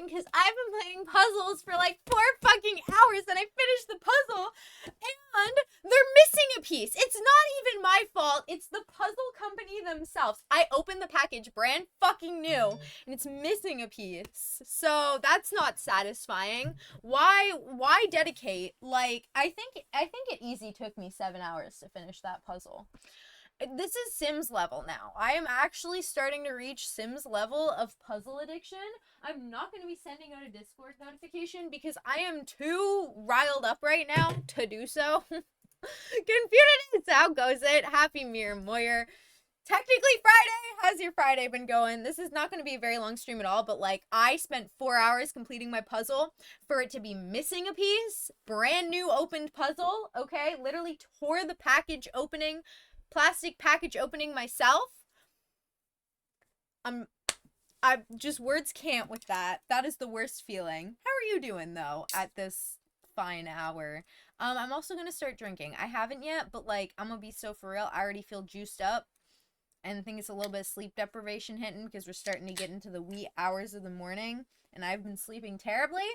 satisfying because I've been playing puzzles for like 4 fucking hours and I finished the puzzle and they're missing a piece. It's not even my fault. It's the puzzle company themselves. I opened the package brand fucking new and it's missing a piece. So that's not satisfying. Why dedicate? Like I think it easy took me 7 hours to finish that puzzle. This is Sims level now. I am actually starting to reach Sims level of puzzle addiction. I'm not going to be sending out a Discord notification because I am too riled up right now to do so. Computer, how goes it? Happy Mirror Moyer. Technically Friday. How's your Friday been going? This is not going to be a very long stream at all, but like I spent 4 hours completing my puzzle for it to be missing a piece. Brand new opened puzzle, okay? Literally tore the plastic package opening myself. I just words can't with that. That is the worst feeling. How are you doing though at this fine hour? I'm also gonna start drinking. I haven't yet, but like I'm gonna be so for real. I already feel juiced up. And I think it's a little bit of sleep deprivation hitting because we're starting to get into the wee hours of the morning. And I've been sleeping terribly,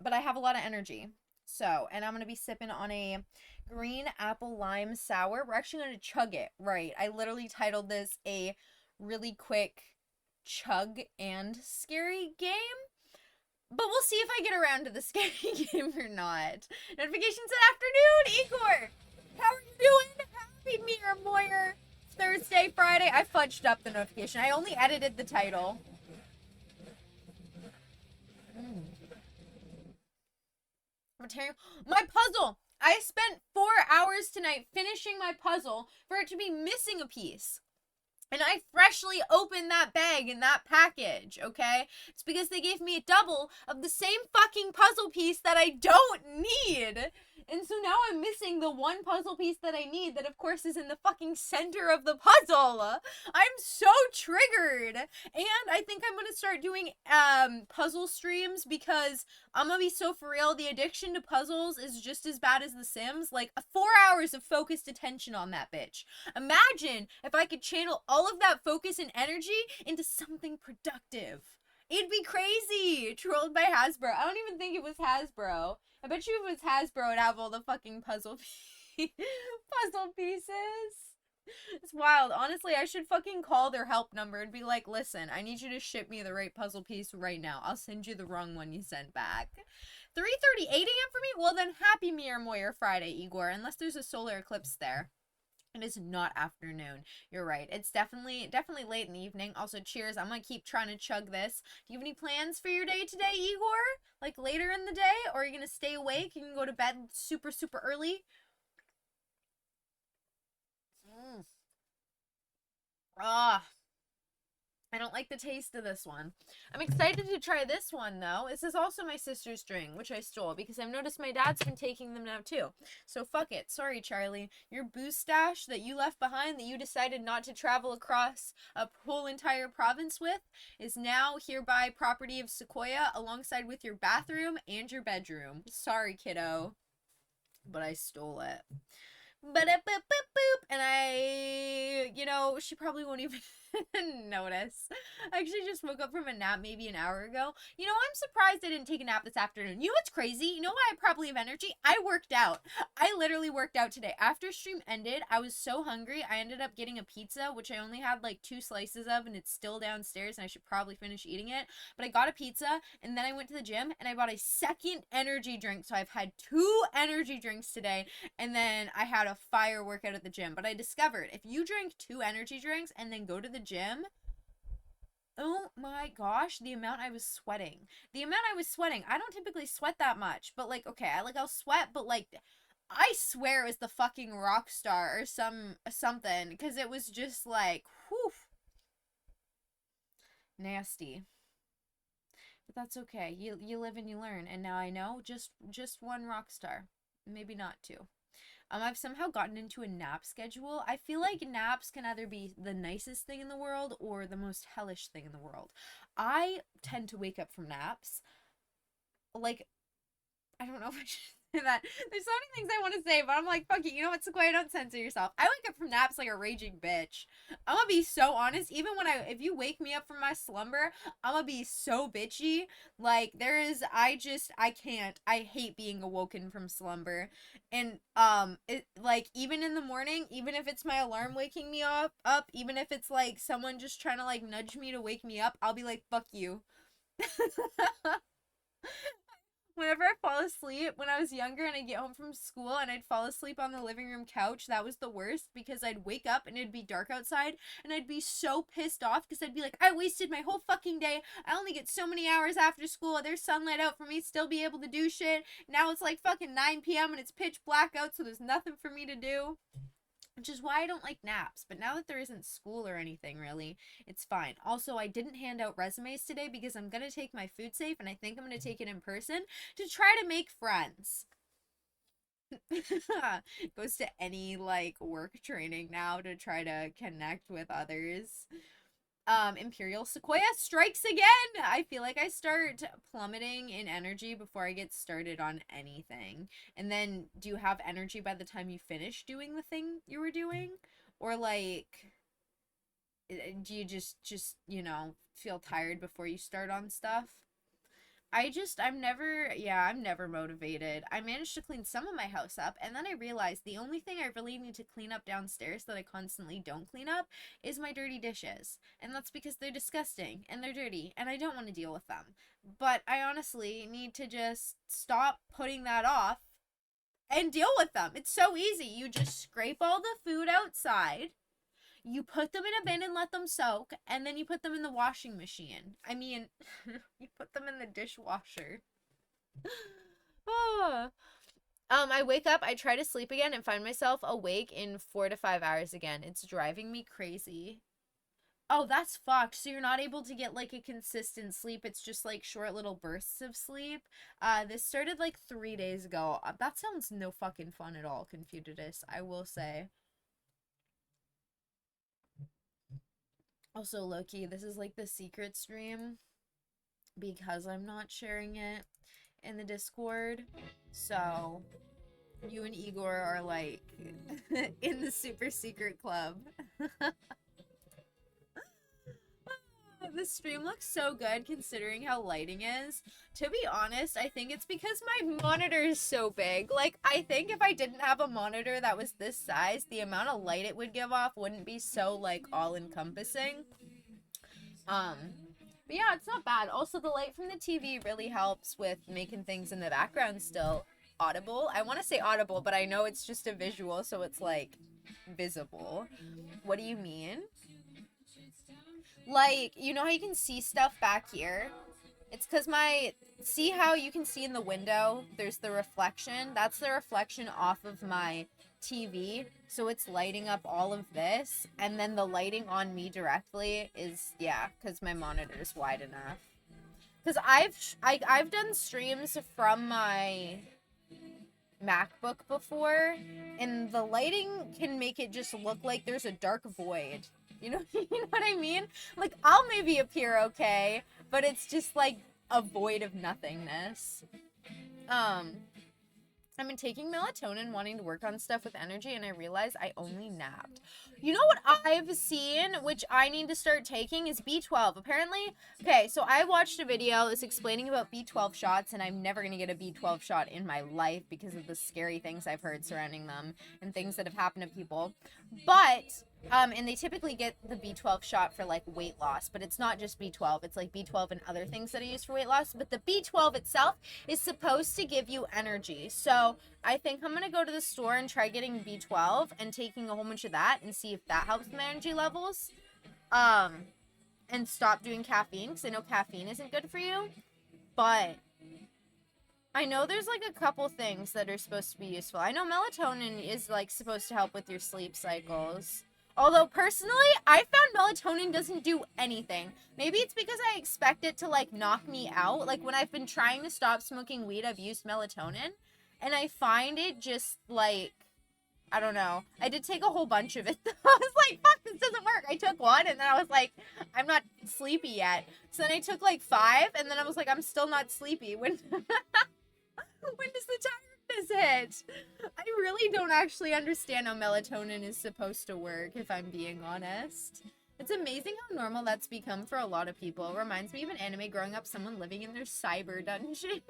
but I have a lot of energy. So, and I'm going to be sipping on a green apple lime sour. We're actually going to chug it. Right. I literally titled this a really quick chug and scary game. But we'll see if I get around to the scary game or not. Notifications at afternoon, Igor. How are you doing? Happy Mirror Moyer. Thursday, Friday. I fudged up the notification. I only edited the title. I'm telling you, my puzzle. I spent 4 hours tonight finishing my puzzle for it to be missing a piece. And I freshly opened that bag and that package, okay? It's because they gave me a double of the same fucking puzzle piece that I don't need. And so now I'm missing the one puzzle piece that I need that, of course, is in the fucking center of the puzzle. I'm so triggered. And I think I'm going to start doing puzzle streams because I'm going to be so for real. The addiction to puzzles is just as bad as The Sims. Like, 4 hours of focused attention on that bitch. Imagine if I could channel all of that focus and energy into something productive. It'd be crazy. Trolled by Hasbro. I don't even think it was Hasbro. I bet you if it was Hasbro, it'd have all the fucking puzzle pieces. It's wild. Honestly, I should fucking call their help number and be like, listen, I need you to ship me the right puzzle piece right now. I'll send you the wrong one you sent back. 3:38 a.m. for me? Well, then happy Mirror Moyer Friday, Igor, unless there's a solar eclipse there. It is not afternoon. You're right. It's definitely late in the evening. Also, cheers. I'm going to keep trying to chug this. Do you have any plans for your day today, Igor? Like later in the day? Or are you going to stay awake? You can go to bed super, super early? Ah. I don't like the taste of this one. I'm excited to try this one, though. This is also my sister's drink, which I stole, because I've noticed my dad's been taking them now, too. So fuck it. Sorry, Charlie. Your booze stash that you left behind, that you decided not to travel across a whole entire province with, is now hereby property of Sequoia, alongside with your bathroom and your bedroom. Sorry, kiddo. But I stole it. And she probably won't even notice. I actually just woke up from a nap maybe an hour ago. I'm surprised I didn't take a nap this afternoon. You know what's crazy? You know why I probably have energy? I worked out. I literally worked out today. After stream ended, I was so hungry. I ended up getting a pizza, which I only had like 2 slices of, and it's still downstairs, and I should probably finish eating it. But I got a pizza, and then I went to the gym, and I bought a second energy drink. So I've had 2 energy drinks today, and then I had a fire workout at the gym. But I discovered if you drink 2 energy drinks and then go to the gym, oh my gosh, the amount I was sweating. I don't typically sweat that much, but like, okay, I'll sweat, but like, I swear it was the fucking rock star or something, because it was just like, whew, nasty. But that's okay. You live and you learn, and now I know just one rock star, maybe not 2. I've somehow gotten into a nap schedule. I feel like naps can either be the nicest thing in the world or the most hellish thing in the world. I tend to wake up from naps. Like, I don't know if I should that there's so many things I want to say, but I'm like, fuck it. You know what, Sequoia? Don't censor yourself. I wake up from naps like a raging bitch. I'm gonna be so honest. Even when if you wake me up from my slumber, I'm gonna be so bitchy. Like I can't. I hate being awoken from slumber, and it like even in the morning, even if it's my alarm waking me up, even if it's like someone just trying to like nudge me to wake me up, I'll be like, fuck you. Whenever I fall asleep when I was younger and I'd get home from school and I'd fall asleep on the living room couch, that was the worst because I'd wake up and it'd be dark outside and I'd be so pissed off because I'd be like, I wasted my whole fucking day. I only get so many hours after school. There's sunlight out for me to still be able to do shit. Now it's like fucking 9 p.m. and it's pitch black out, so there's nothing for me to do. Which is why I don't like naps. But now that there isn't school or anything, really, it's fine. Also, I didn't hand out resumes today because I'm going to take my food safe, and I think I'm going to take it in person to try to make friends. Goes to any, like, work training now to try to connect with others. Imperial Sequoia strikes again. I feel like I start plummeting in energy before I get started on anything. And then do you have energy by the time you finish doing the thing you were doing? Or like do you just you know, feel tired before you start on stuff? I'm never motivated. I managed to clean some of my house up, and then I realized the only thing I really need to clean up downstairs that I constantly don't clean up is my dirty dishes. And that's because they're disgusting, and they're dirty, and I don't want to deal with them. But I honestly need to just stop putting that off and deal with them. It's so easy. You just scrape all the food outside, you put them in a bin and let them soak, and then you put them in the washing machine. I mean, you put them in the dishwasher. Oh. I wake up, I try to sleep again, and find myself awake in 4 to 5 hours again. It's driving me crazy. Oh, that's fucked. So you're not able to get like a consistent sleep. It's just like short little bursts of sleep. This started like 3 days ago. That sounds no fucking fun at all, Confucius, I will say. Also, Loki, this is like the secret stream because I'm not sharing it in the Discord. So, you and Igor are like in the super secret club. The stream looks so good considering how lighting is. To be honest, I think it's because my monitor is so big. Like, I think if I didn't have a monitor that was this size, the amount of light it would give off wouldn't be so, like, all-encompassing. But yeah, it's not bad. Also, the light from the TV really helps with making things in the background still audible. I want to say audible, but I know it's just a visual, so it's, like, visible. What do you mean? Like, you know how you can see stuff back here? It's because see how you can see in the window, there's the reflection? That's the reflection off of my TV, so it's lighting up all of this, and then the lighting on me directly is, yeah, because my monitor is wide enough. Because I've done streams from my MacBook before, and the lighting can make it just look like there's a dark void. You know what I mean? Like, I'll maybe appear okay, but it's just like a void of nothingness. I've been taking melatonin, wanting to work on stuff with energy, and I realized I only napped. You know what I've seen, which I need to start taking, is B12. Apparently, okay, so I watched a video that's explaining about B12 shots, and I'm never going to get a B12 shot in my life because of the scary things I've heard surrounding them and things that have happened to people. But and they typically get the B12 shot for like weight loss, but it's not just B12. It's like B12 and other things that are used for weight loss. But the B12 itself is supposed to give you energy. So I think I'm going to go to the store and try getting B12 and taking a whole bunch of that and see if that helps my energy levels. And stop doing caffeine, because I know caffeine isn't good for you. But I know there's like a couple things that are supposed to be useful. I know melatonin is like supposed to help with your sleep cycles. Although, personally, I found melatonin doesn't do anything. Maybe it's because I expect it to, like, knock me out. Like, when I've been trying to stop smoking weed, I've used melatonin. And I find it just, like, I don't know. I did take a whole bunch of it. I was like, fuck, this doesn't work. I took one, and then I was like, I'm not sleepy yet. So then I took, like, 5, and then I was like, I'm still not sleepy. When does the timer is it? I really don't actually understand how melatonin is supposed to work, if I'm being honest. It's amazing how normal that's become for a lot of people. It reminds me of an anime growing up, someone living in their cyber dungeon.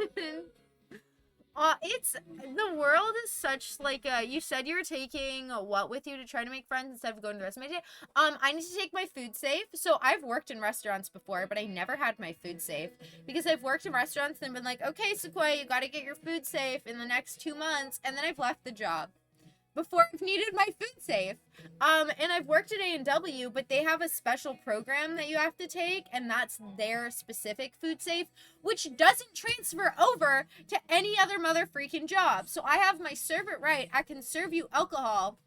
It's the world is such like you said you were taking what with you to try to make friends instead of going to the rest of my day. I need to take my food safe. So I've worked in restaurants before, but I never had my food safe because I've worked in restaurants and been like, okay, Sequoia, you got to get your food safe in the next 2 months, and then I've left the job before I've needed my food safe. And I've worked at A&W, but they have a special program that you have to take, and that's their specific food safe, which doesn't transfer over to any other mother freaking job. So I have my serve it right. I can serve you alcohol,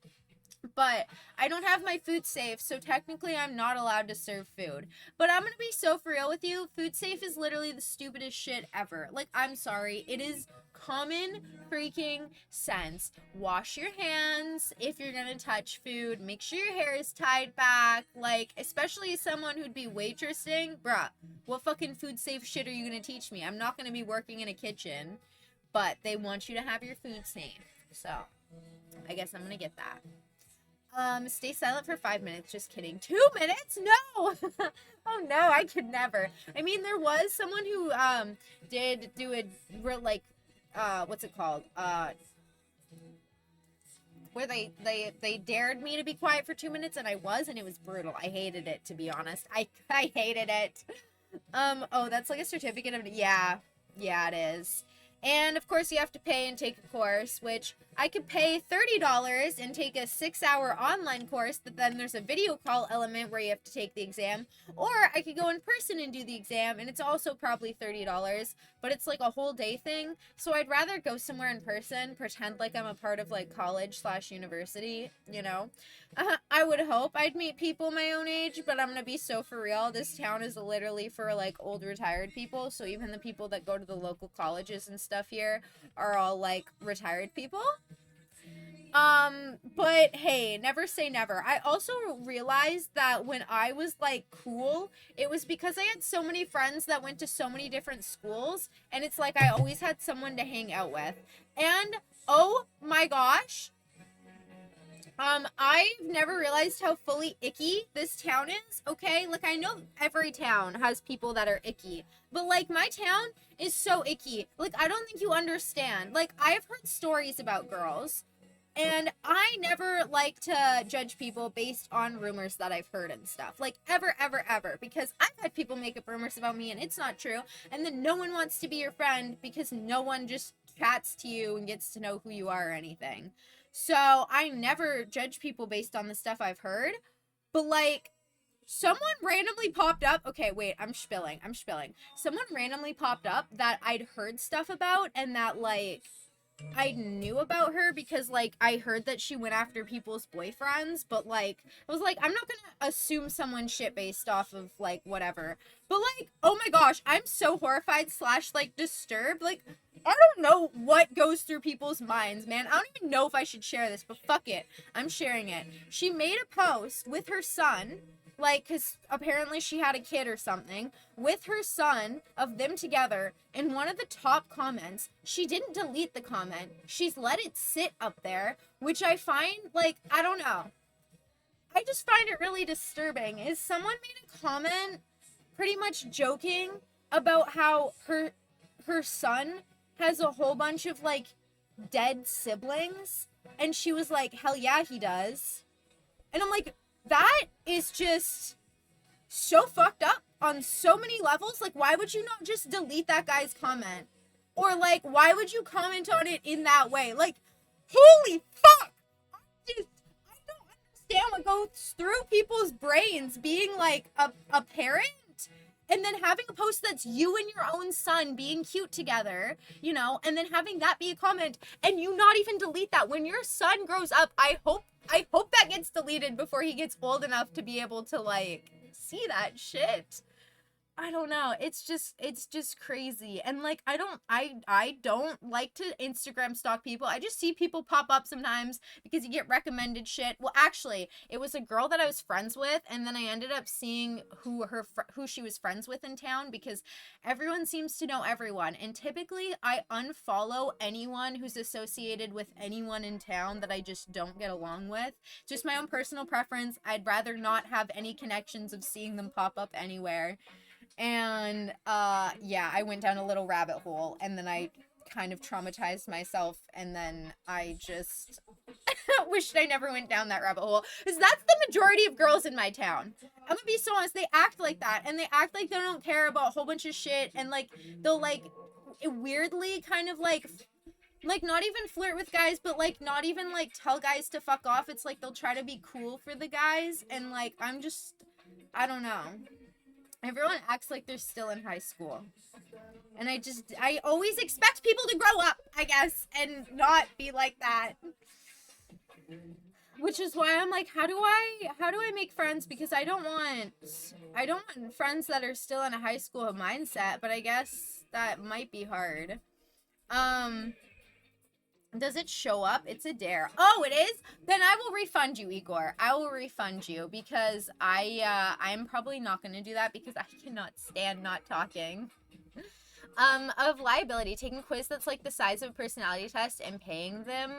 but I don't have my food safe, so technically I'm not allowed to serve food. But I'm gonna be so for real with you, food safe is literally the stupidest shit ever. Like, I'm sorry, it is common freaking sense. Wash your hands if you're gonna touch food. Make sure your hair is tied back. Like, especially as someone who'd be waitressing, bruh, what fucking food safe shit are you gonna teach me? I'm not gonna be working in a kitchen, but they want you to have your food safe. So, I guess I'm gonna get that. Stay silent for 5 minutes. Just kidding. 2 minutes? No! Oh no, I could never. I mean, there was someone who, did do a, like, what's it called? Where they dared me to be quiet for 2 minutes, and I was, and it was brutal. I hated it, to be honest. I hated it. Oh, that's like a certificate of, yeah, it is. And, of course, you have to pay and take a course, which I could pay $30 and take a 6-hour online course, but then there's a video call element where you have to take the exam. Or I could go in person and do the exam, and it's also probably $30, but it's like a whole day thing. So I'd rather go somewhere in person, pretend like I'm a part of, like, college/university, you know? I would hope I'd meet people my own age, but I'm gonna be so for real. This town is literally for, like, old retired people, so even the people that go to the local colleges and stuff here are all, like, retired people. But hey, never say never. I also realized that when I was, like, cool, it was because I had so many friends that went to so many different schools, and it's like I always had someone to hang out with. And, oh my gosh, I've never realized how fully icky this town is, okay? Like, I know every town has people that are icky, but, like, my town is so icky. Like, I don't think you understand. Like, I've heard stories about girls, and I never like to judge people based on rumors that I've heard and stuff. Like, ever, because I've had people make up rumors about me, and it's not true, and then no one wants to be your friend because no one just chats to you and gets to know who you are or anything. So I never judge people based on the stuff I've heard. But, like, someone randomly popped up. Okay, wait, I'm spilling. Someone randomly popped up that I'd heard stuff about and that, like, I knew about her because, like, I heard that she went after people's boyfriends. But, like, I was like, I'm not gonna assume someone's shit based off of, like, whatever. But, like, oh my gosh, I'm so horrified / like, disturbed. Like, I don't know what goes through people's minds, man. I don't even know if I should share this, but fuck it. I'm sharing it. She made a post with her son, like, because apparently she had a kid or something, with her son, of them together. In one of the top comments, she didn't delete the comment. She's let it sit up there, which I find, like, I don't know. I just find it really disturbing. Is someone made a comment pretty much joking about how her son has a whole bunch of, like, dead siblings, and she was like, hell yeah, he does. And I'm like, that is just so fucked up on so many levels. Like, why would you not just delete that guy's comment? Or, like, why would you comment on it in that way? Like, holy fuck! I don't understand what goes through people's brains being, like, a parent. And then having a post that's you and your own son being cute together, you know, and then having that be a comment, and you not even delete that. When your son grows up, I hope that gets deleted before he gets old enough to be able to, like, see that shit. I don't know. It's just crazy. And like I don't like to Instagram stalk people. I just see people pop up sometimes because you get recommended shit. Well, actually, it was a girl that I was friends with, and then I ended up seeing who she was friends with in town because everyone seems to know everyone. And typically I unfollow anyone who's associated with anyone in town that I just don't get along with. Just my own personal preference. I'd rather not have any connections of seeing them pop up anywhere. And yeah, I went down a little rabbit hole, and then I kind of traumatized myself, and then I just wished I never went down that rabbit hole, because that's the majority of girls in my town. I'm gonna be so honest, they act like that, and they act like they don't care about a whole bunch of shit, and like they'll like weirdly kind of like not even flirt with guys, but like not even like tell guys to fuck off. It's like they'll try to be cool for the guys, and like I don't know. Everyone acts like they're still in high school. And I always expect people to grow up, I guess, and not be like that. Which is why I'm like, how do I make friends? Because I don't want friends that are still in a high school mindset, but I guess that might be hard. Does it show up? It's a dare. Oh, it is? Then I will refund you, Igor. I will refund you because I'm probably not going to do that because I cannot stand not talking. Of liability, taking a quiz that's like the size of a personality test and paying them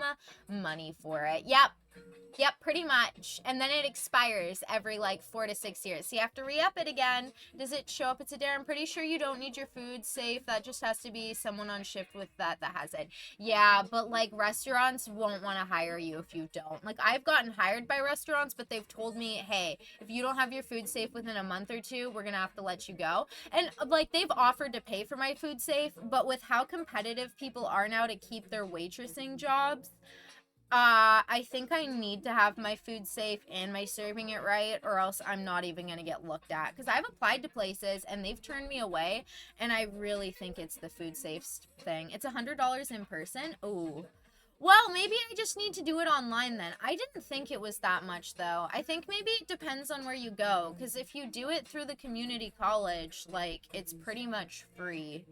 money for it. Yep, pretty much. And then it expires every like 4 to 6 years. So you have to re-up it again. Does it show up? It's a dare. I'm pretty sure you don't need your food safe. That just has to be someone on shift with that has it. Yeah, but like restaurants won't want to hire you if you don't. Like I've gotten hired by restaurants, but they've told me, hey, if you don't have your food safe within a month or two, we're going to have to let you go. And like they've offered to pay for my food safe, but with how competitive people are now to keep their waitressing jobs, I think I need to have my food safe and my serving it right, or else I'm not even going to get looked at. Because I've applied to places, and they've turned me away, and I really think it's the food safe thing. It's $100 in person. Ooh. Well, maybe I just need to do it online then. I didn't think it was that much, though. I think maybe it depends on where you go, because if you do it through the community college, like, it's pretty much free.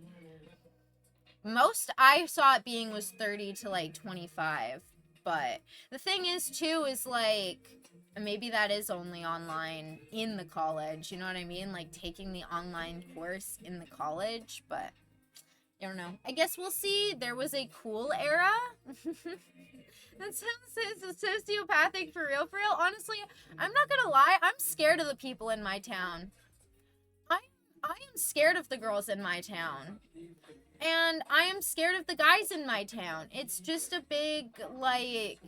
Most I saw it being was 30 to, like, 25. But the thing is, too, is like, maybe that is only online in the college. You know what I mean? Like taking the online course in the college. But I don't know. I guess we'll see. There was a cool era. That sounds sociopathic for real, for real. Honestly, I'm not gonna lie. I'm scared of the people in my town. I am scared of the girls in my town. And I am scared of the guys in my town. It's just a big, like,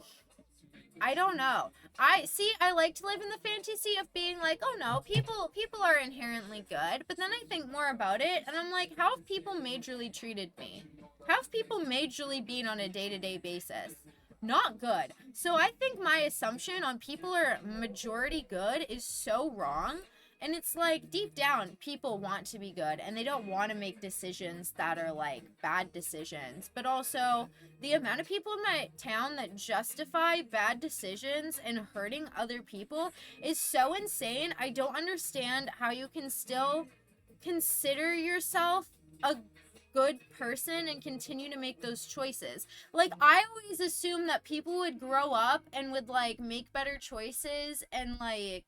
I don't know. I like to live in the fantasy of being like, oh no, people are inherently good. But then I think more about it, and I'm like, how have people majorly treated me? How have people majorly been on a day-to-day basis? Not good. So I think my assumption on people are majority good is so wrong. And it's like, deep down, people want to be good, and they don't want to make decisions that are, like, bad decisions. But also, the amount of people in my town that justify bad decisions and hurting other people is so insane. I don't understand how you can still consider yourself a good person and continue to make those choices. Like, I always assumed that people would grow up and would, like, make better choices and, like,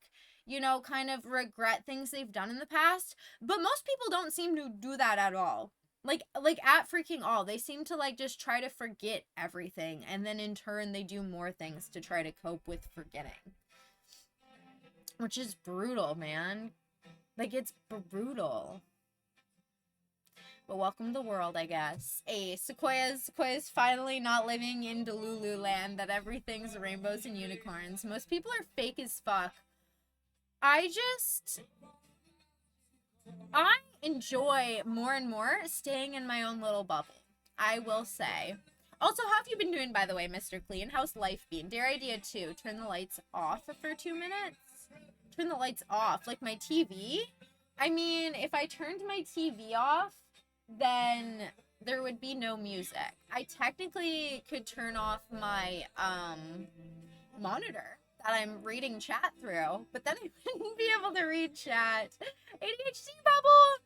you know, kind of regret things they've done in the past. But most people don't seem to do that at all. Like at freaking all. They seem to, like, just try to forget everything. And then in turn, they do more things to try to cope with forgetting. Which is brutal, man. Like, it's brutal. But welcome to the world, I guess. Hey, Sequoia's finally not living in Delulu land, that everything's rainbows and unicorns. Most people are fake as fuck. I enjoy more and more staying in my own little bubble, I will say. Also, how have you been doing, by the way, Mr. Clean? How's life been? Dare idea 2, turn the lights off for 2 minutes? Turn the lights off? Like my TV? I mean, if I turned my TV off, then there would be no music. I technically could turn off my, monitor. that I'm reading chat through, but then I wouldn't be able to read chat. ADHD bubble!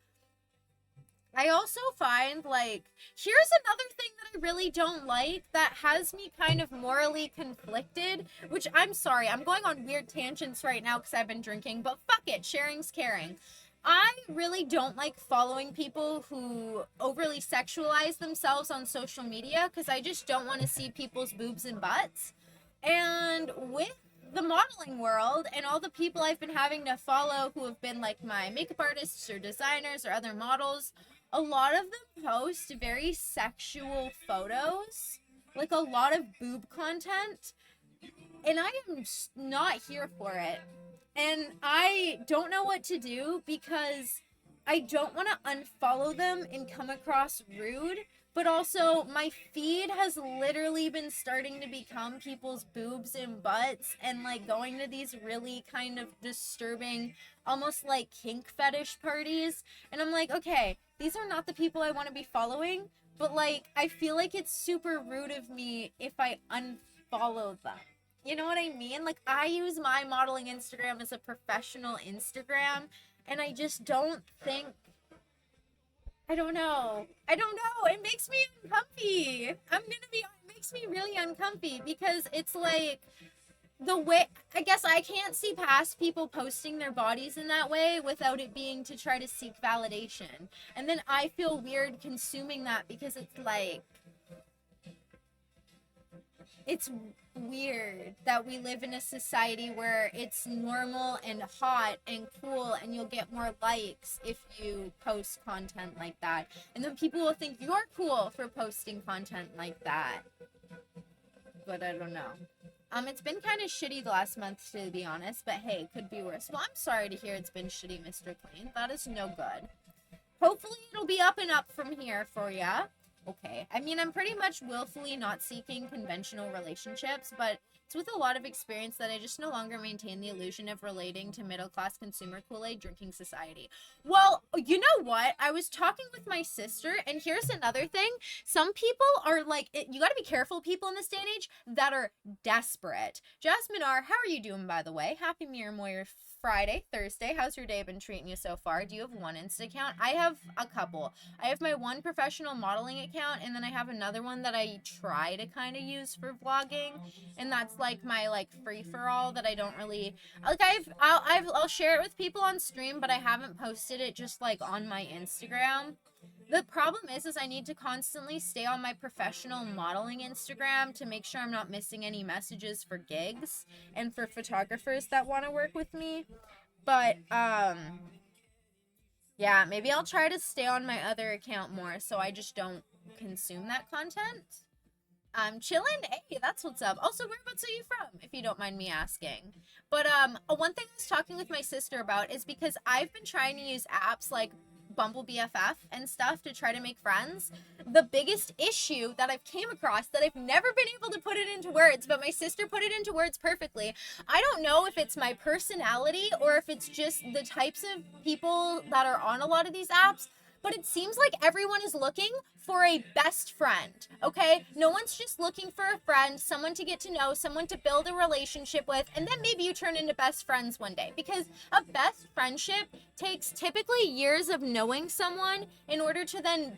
I also find, like, here's another thing that I really don't like that has me kind of morally conflicted, which I'm sorry, I'm going on weird tangents right now because I've been drinking, but fuck it, sharing's caring. I really don't like following people who overly sexualize themselves on social media because I just don't want to see people's boobs and butts. And with the modeling world and all the people I've been having to follow who have been like my makeup artists or designers or other models, a lot of them post very sexual photos, like a lot of boob content, and I am not here for it. And I don't know what to do because I don't want to unfollow them and come across rude, but also my feed has literally been starting to become people's boobs and butts and like going to these really kind of disturbing, almost like kink fetish parties. And I'm like, okay, these are not the people I want to be following, but like I feel like it's super rude of me if I unfollow them. You know what I mean? Like, I use my modeling Instagram as a professional Instagram, and I just don't think, I don't know. It makes me uncomfy. It makes me really uncomfy because it's like, the way, I guess I can't see past people posting their bodies in that way without it being to try to seek validation. And then I feel weird consuming that because it's like, it's weird that we live in a society where it's normal and hot and cool and you'll get more likes if you post content like that. And then people will think you're cool for posting content like that. But I don't know. It's been kind of shitty the last month, to be honest, but hey, could be worse. Well, I'm sorry to hear it's been shitty, Mr. Clean. That is no good. Hopefully it'll be up and up from here for ya. Okay. I mean, I'm pretty much willfully not seeking conventional relationships, but it's with a lot of experience that I just no longer maintain the illusion of relating to middle-class consumer Kool-Aid drinking society. Well, you know what? I was talking with my sister, and here's another thing. Some people are like, you gotta be careful, people in this day and age, that are desperate. Jasmine R., how are you doing, by the way? Happy Mirror Moyer Friday, Thursday. How's your day been treating you so far? Do you have one Insta account? I have a couple. I have my one professional modeling account, and then I have another one that I try to kind of use for vlogging, and that's like my like free-for-all that I don't really like. I'll share it with people on stream, but I haven't posted it just like on my Instagram. The problem is I need to constantly stay on my professional modeling Instagram to make sure I'm not missing any messages for gigs and for photographers that want to work with me. But, yeah, maybe I'll try to stay on my other account more so I just don't consume that content. I'm chilling. Hey, that's what's up. Also, whereabouts are you from, if you don't mind me asking? But, one thing I was talking with my sister about is because I've been trying to use apps like Bumble BFF and stuff to try to make friends. The biggest issue that I've came across that I've never been able to put it into words, but my sister put it into words perfectly. I don't know if it's my personality or if it's just the types of people that are on a lot of these apps, but it seems like everyone is looking for a best friend, okay? No one's just looking for a friend, someone to get to know, someone to build a relationship with, and then maybe you turn into best friends one day. Because a best friendship takes typically years of knowing someone in order to then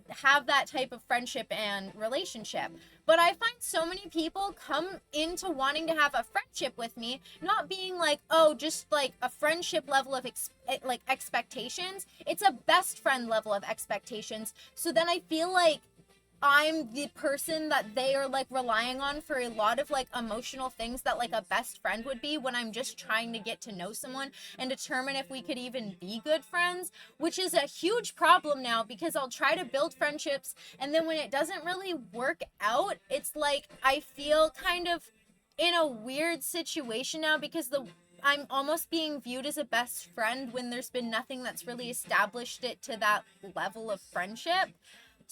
have that type of friendship and relationship. But I find so many people come into wanting to have a friendship with me, not being like, oh, just like a friendship level of expectations. It's a best friend level of expectations. So then I feel like I'm the person that they are like relying on for a lot of like emotional things that like a best friend would be when I'm just trying to get to know someone and determine if we could even be good friends, which is a huge problem now because I'll try to build friendships and then when it doesn't really work out, it's like I feel kind of in a weird situation now because I'm almost being viewed as a best friend when there's been nothing that's really established it to that level of friendship.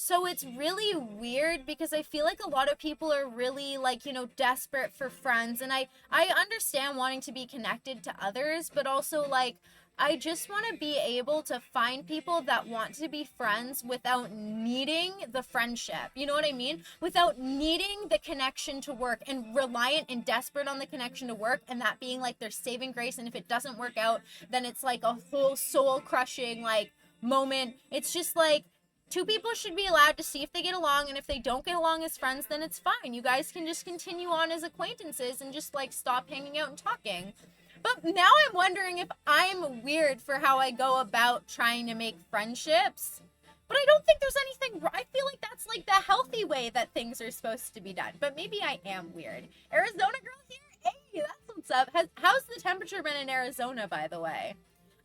So it's really weird because I feel like a lot of people are really like, you know, desperate for friends. And I understand wanting to be connected to others, but also like, I just want to be able to find people that want to be friends without needing the friendship. You know what I mean? Without needing the connection to work and reliant and desperate on the connection to work, and that being like their saving grace. And if it doesn't work out, then it's like a whole soul crushing like moment. It's just like two people should be allowed to see if they get along, and if they don't get along as friends, then it's fine. You guys can just continue on as acquaintances and just like stop hanging out and talking. But now I'm wondering if I'm weird for how I go about trying to make friendships. But I don't think there's anything, I feel like that's like the healthy way that things are supposed to be done. But maybe I am weird. Arizona girl here? Hey, that's what's up. How's the temperature been in Arizona, by the way?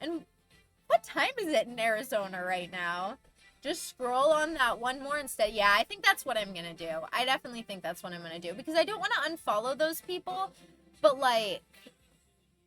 And what time is it in Arizona right now? Just scroll on that one more instead. Yeah, I think that's what I'm going to do. I definitely think that's what I'm going to do. Because I don't want to unfollow those people. But like,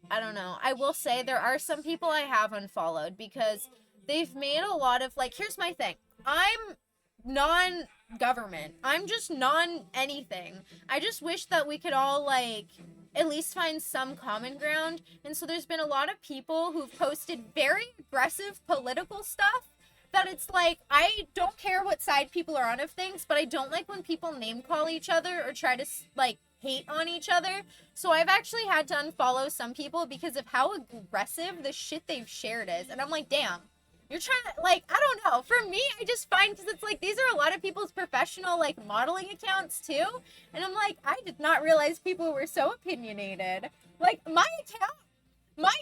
I don't know. I will say there are some people I have unfollowed because they've made a lot of, like, here's my thing. I'm non-government. I'm just non-anything. I just wish that we could all, like, at least find some common ground. And so there's been a lot of people who've posted very aggressive political stuff that it's like, I don't care what side people are on of things, but I don't like when people name call each other or try to, like, hate on each other. So I've actually had to unfollow some people because of how aggressive the shit they've shared is. And I'm like, damn, you're trying to, like, I don't know. For me, I just find, because it's like, these are a lot of people's professional, like, modeling accounts too. And I'm like, I did not realize people were so opinionated. Like, my account, my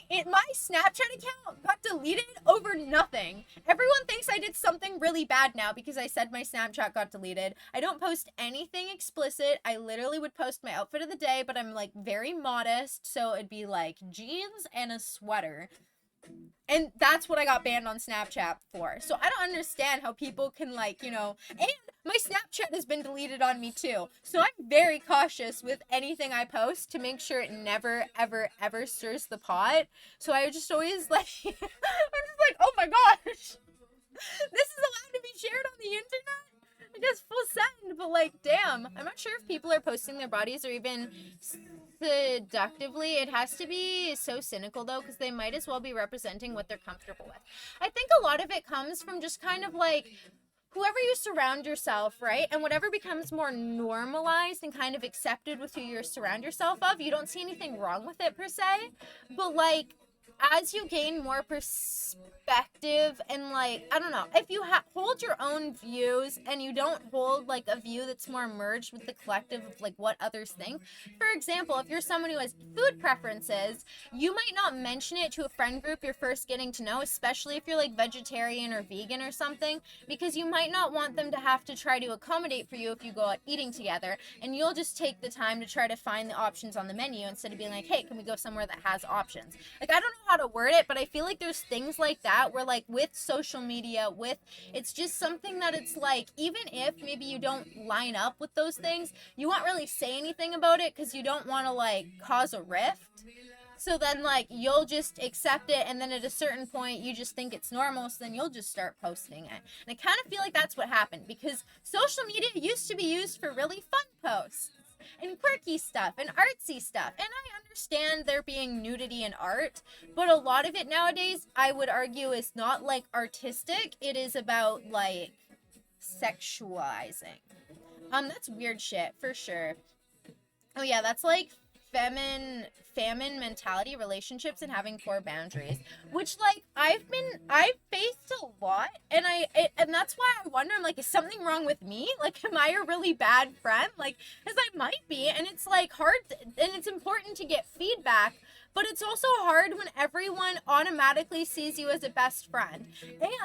Snapchat account got deleted over nothing. Everyone thinks I did something really bad now because I said my Snapchat got deleted. I don't post anything explicit. I literally would post my outfit of the day, but I'm like very modest, so it'd be like jeans and a sweater. And that's what I got banned on Snapchat for. So I don't understand how people can, like, you know, and my Snapchat has been deleted on me too. So I'm very cautious with anything I post to make sure it never, ever, ever stirs the pot. So I just always like, I'm just like, oh my gosh, this is allowed to be shared on the internet? I guess full send, but like, damn. I'm not sure if people are posting their bodies or even seductively. It has to be so cynical though, because they might as well be representing what they're comfortable with. I think a lot of it comes from just kind of like whoever you surround yourself, right? And whatever becomes more normalized and kind of accepted with who you surround yourself of, you don't see anything wrong with it per se. But like, as you gain more perspective and like, I don't know, if you hold your own views and you don't hold like a view that's more merged with the collective of like what others think. For example, if you're someone who has food preferences, you might not mention it to a friend group you're first getting to know, especially if you're like vegetarian or vegan or something, because you might not want them to have to try to accommodate for you if you go out eating together, and you'll just take the time to try to find the options on the menu instead of being like, hey, can we go somewhere that has options? Like, I don't know how to word it, but I feel like there's things like that where like with social media, with it's just something that it's like, even if maybe you don't line up with those things, you won't really say anything about it because you don't want to like cause a rift. So then like you'll just accept it, and then at a certain point you just think it's normal, so then you'll just start posting it. And I kind of feel like that's what happened, because social media used to be used for really fun posts and quirky stuff and artsy stuff, and I understand there being nudity in art, but a lot of it nowadays I would argue is not like artistic. It is about like sexualizing. That's weird shit for sure. Oh yeah, that's like famine mentality, relationships, and having poor boundaries, which like I've faced a lot, and and that's why I wonder, I'm like, is something wrong with me? Like, am I a really bad friend? Like, because I might be, and it's like hard, and it's important to get feedback, but it's also hard when everyone automatically sees you as a best friend.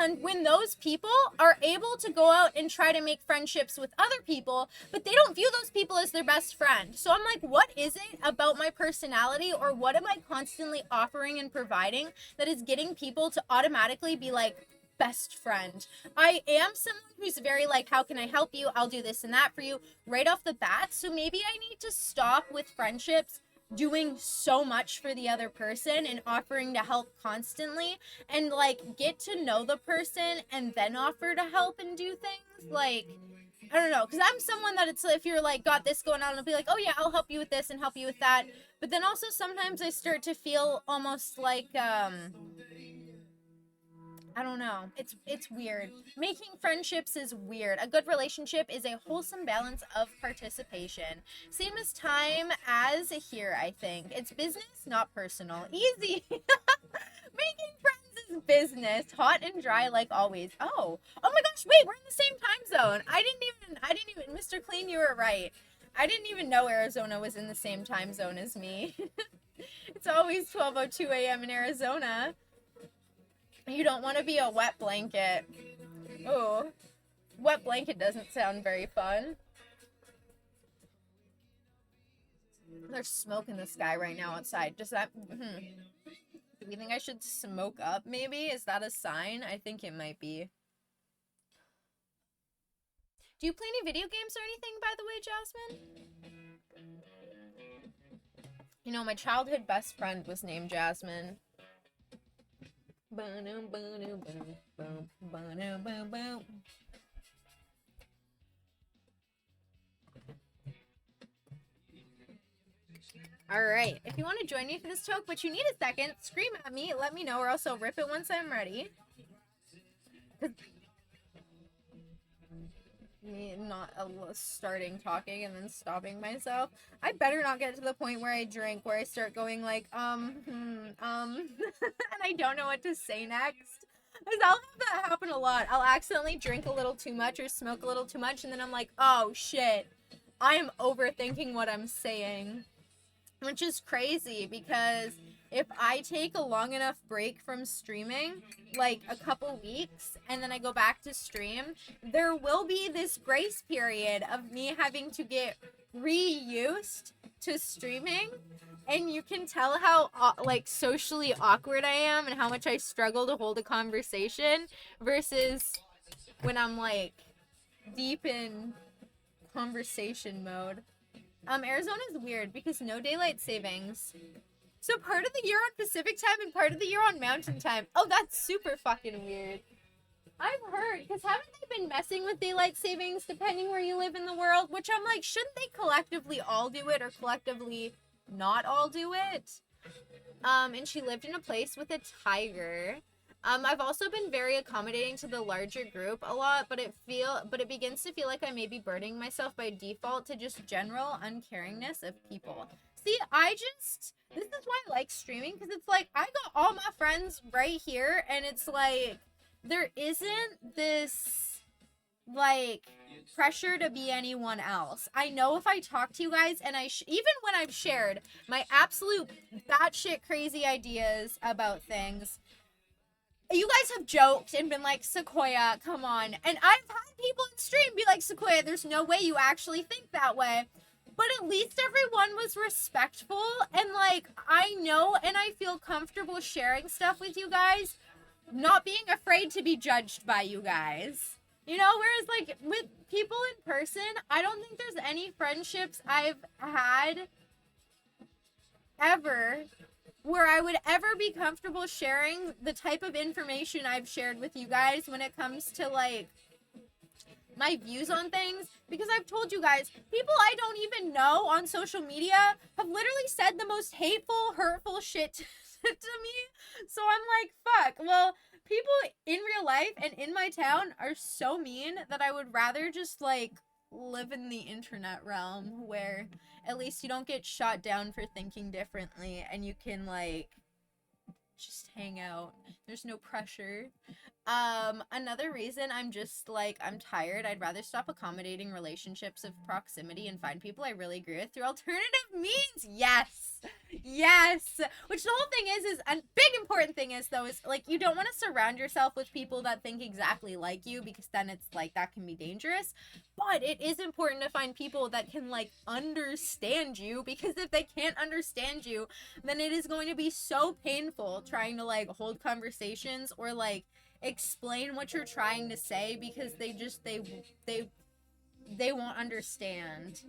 And when those people are able to go out and try to make friendships with other people, but they don't view those people as their best friend. So I'm like, what is it about my personality, or what am I constantly offering and providing that is getting people to automatically be like, best friend? I am someone who's very like, how can I help you? I'll do this and that for you right off the bat. So maybe I need to stop with friendships doing so much for the other person and offering to help constantly, and like get to know the person and then offer to help and do things. Like, I don't know, because I'm someone that it's, if you're like got this going on, I'll be like, oh yeah, I'll help you with this and help you with that. But then also sometimes I start to feel almost like I don't know. It's weird. Making friendships is weird. A good relationship is a wholesome balance of participation. Same as time as here, I think. It's business, not personal. Easy. Making friends is business. Hot and dry like always. Oh my gosh, wait, we're in the same time zone. I didn't even Mr. Clean, you were right. I didn't even know Arizona was in the same time zone as me. It's always 12:02 a.m. in Arizona. You don't want to be a wet blanket. Ooh, wet blanket doesn't sound very fun. There's smoke in the sky right now outside. Does that... Do we think I should smoke up, maybe? Is that a sign? I think it might be. Do you play any video games or anything, by the way, Jasmine? You know, my childhood best friend was named Jasmine. Alright, if you want to join me for this talk, but you need a second, scream at me, let me know, or else I'll rip it once I'm ready. Me not starting talking and then stopping myself. I better not get to the point where I drink, where I start going like, and I don't know what to say next. Because I'll have that happen a lot. I'll accidentally drink a little too much or smoke a little too much, and then I'm like, oh shit, I am overthinking what I'm saying. Which is crazy, because if I take a long enough break from streaming, like a couple weeks, and then I go back to stream, there will be this grace period of me having to get reused to streaming, and you can tell how like socially awkward I am and how much I struggle to hold a conversation versus when I'm like deep in conversation mode. Arizona is weird because no daylight savings. So part of the year on Pacific time and part of the year on Mountain time. Oh, that's super fucking weird. I've heard, because haven't they been messing with daylight savings depending where you live in the world? Which I'm like, shouldn't they collectively all do it or collectively not all do it? And she lived in a place with a tiger. I've also been very accommodating to the larger group a lot, but it begins to feel like I may be burdening myself by default to just general uncaringness of people. See, this is why I like streaming, because it's like, I got all my friends right here, and it's like, there isn't this, like, pressure to be anyone else. I know if I talk to you guys, and even when I've shared my absolute batshit crazy ideas about things, you guys have joked and been like, Sequoia, come on. And I've had people in stream be like, Sequoia, there's no way you actually think that way. But at least everyone was respectful, and like, I know and I feel comfortable sharing stuff with you guys, not being afraid to be judged by you guys. You know, whereas like with people in person, I don't think there's any friendships I've had ever where I would ever be comfortable sharing the type of information I've shared with you guys when it comes to like my views on things, because I've told you guys, people I don't even know on social media have literally said the most hateful, hurtful shit to me. So I'm like, fuck. Well, people in real life and in my town are so mean that I would rather just like live in the internet realm where at least you don't get shot down for thinking differently and you can like just hang out. There's no pressure. Another reason I'm just like, I'm tired. I'd rather stop accommodating relationships of proximity and find people I really agree with through alternative means. Yes. Yes. Which the whole thing is a big important thing is though, is like, you don't want to surround yourself with people that think exactly like you, because then it's like, that can be dangerous. But it is important to find people that can like understand you, because if they can't understand you, then it is going to be so painful trying to like hold conversations or like explain what you're trying to say, because they won't understand.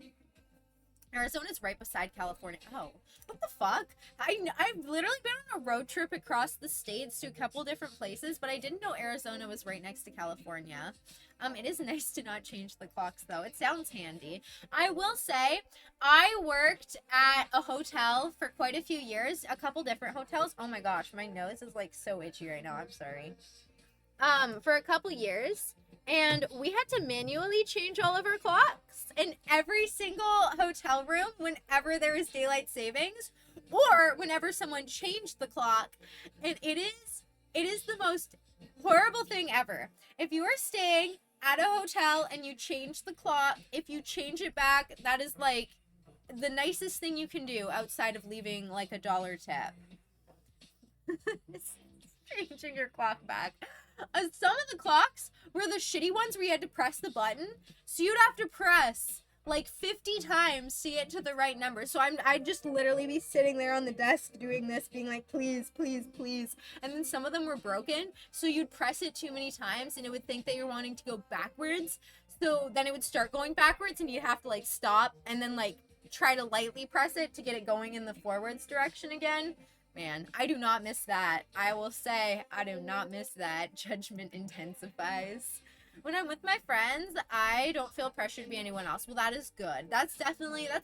Arizona's right beside California. Oh, what the fuck? I've literally been on a road trip across the states to a couple different places, but I didn't know Arizona was right next to California. It is nice to not change the clocks, though. It sounds handy. I will say, I worked at a hotel for quite a few years, a couple different hotels. Oh my gosh, my nose is like so itchy right now. I'm sorry. for a couple years, and we had to manually change all of our clocks in every single hotel room whenever there was daylight savings or whenever someone changed the clock. And it is the most horrible thing ever. If you are staying at a hotel and you change the clock, if you change it back, that is like the nicest thing you can do outside of leaving like $1 tip. Changing your clock back. Some of the clocks were the shitty ones where you had to press the button, so you'd have to press like 50 times to get to the right number. So I'd just literally be sitting there on the desk doing this, being like, please, please, please. And then some of them were broken, so you'd press it too many times and it would think that you're wanting to go backwards. So then it would start going backwards and you'd have to like stop and then like try to lightly press it to get it going in the forwards direction again. Man, I do not miss that. I will say, I do not miss that. Judgment intensifies. When I'm with my friends, I don't feel pressure to be anyone else. Well, that is good. That's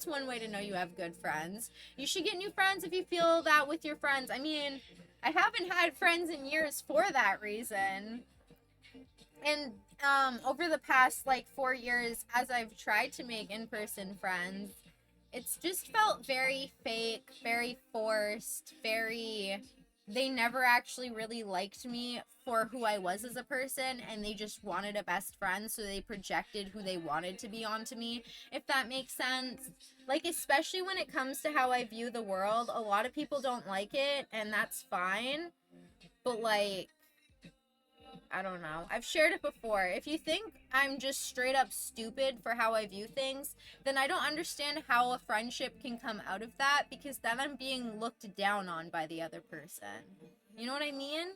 one way to know you have good friends. You should get new friends if you feel that with your friends. I mean, I haven't had friends in years for that reason. And over the past, like, 4 years, as I've tried to make in-person friends, it's just felt very fake, very forced, they never actually really liked me for who I was as a person, and they just wanted a best friend, so they projected who they wanted to be onto me, if that makes sense. Like, especially when it comes to how I view the world, a lot of people don't like it, and that's fine, but, like, I don't know. I've shared it before. If you think I'm just straight up stupid for how I view things, then I don't understand how a friendship can come out of that, because then I'm being looked down on by the other person. You know what I mean?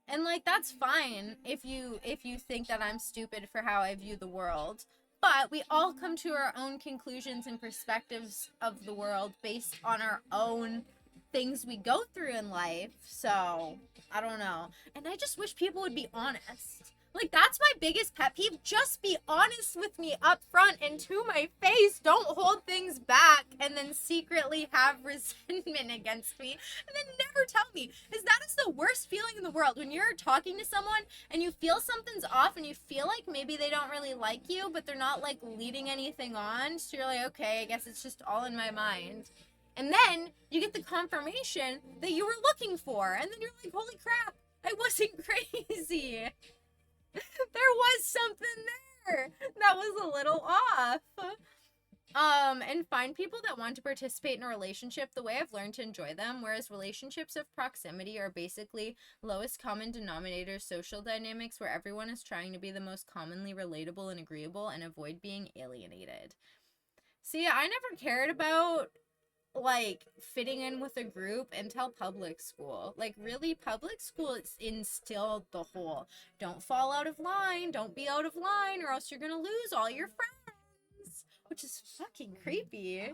And like, that's fine if you think that I'm stupid for how I view the world. But we all come to our own conclusions and perspectives of the world based on our own things we go through in life. So I don't know. And I just wish people would be honest. Like, that's my biggest pet peeve. Just be honest with me up front and to my face. Don't hold things back and then secretly have resentment against me and then never tell me. Because that is the worst feeling in the world. When you're talking to someone and you feel something's off and you feel like maybe they don't really like you, but they're not like leading anything on. So you're like, okay, I guess it's just all in my mind. And then you get the confirmation that you were looking for. And then you're like, holy crap, I wasn't crazy. There was something there that was a little off. And find people that want to participate in a relationship the way I've learned to enjoy them, whereas relationships of proximity are basically lowest common denominator social dynamics where everyone is trying to be the most commonly relatable and agreeable and avoid being alienated. See, I never cared about like fitting in with a group until public school. Like, really, public school, it's instilled the whole don't fall out of line, don't be out of line, or else you're gonna lose all your friends, which is fucking creepy.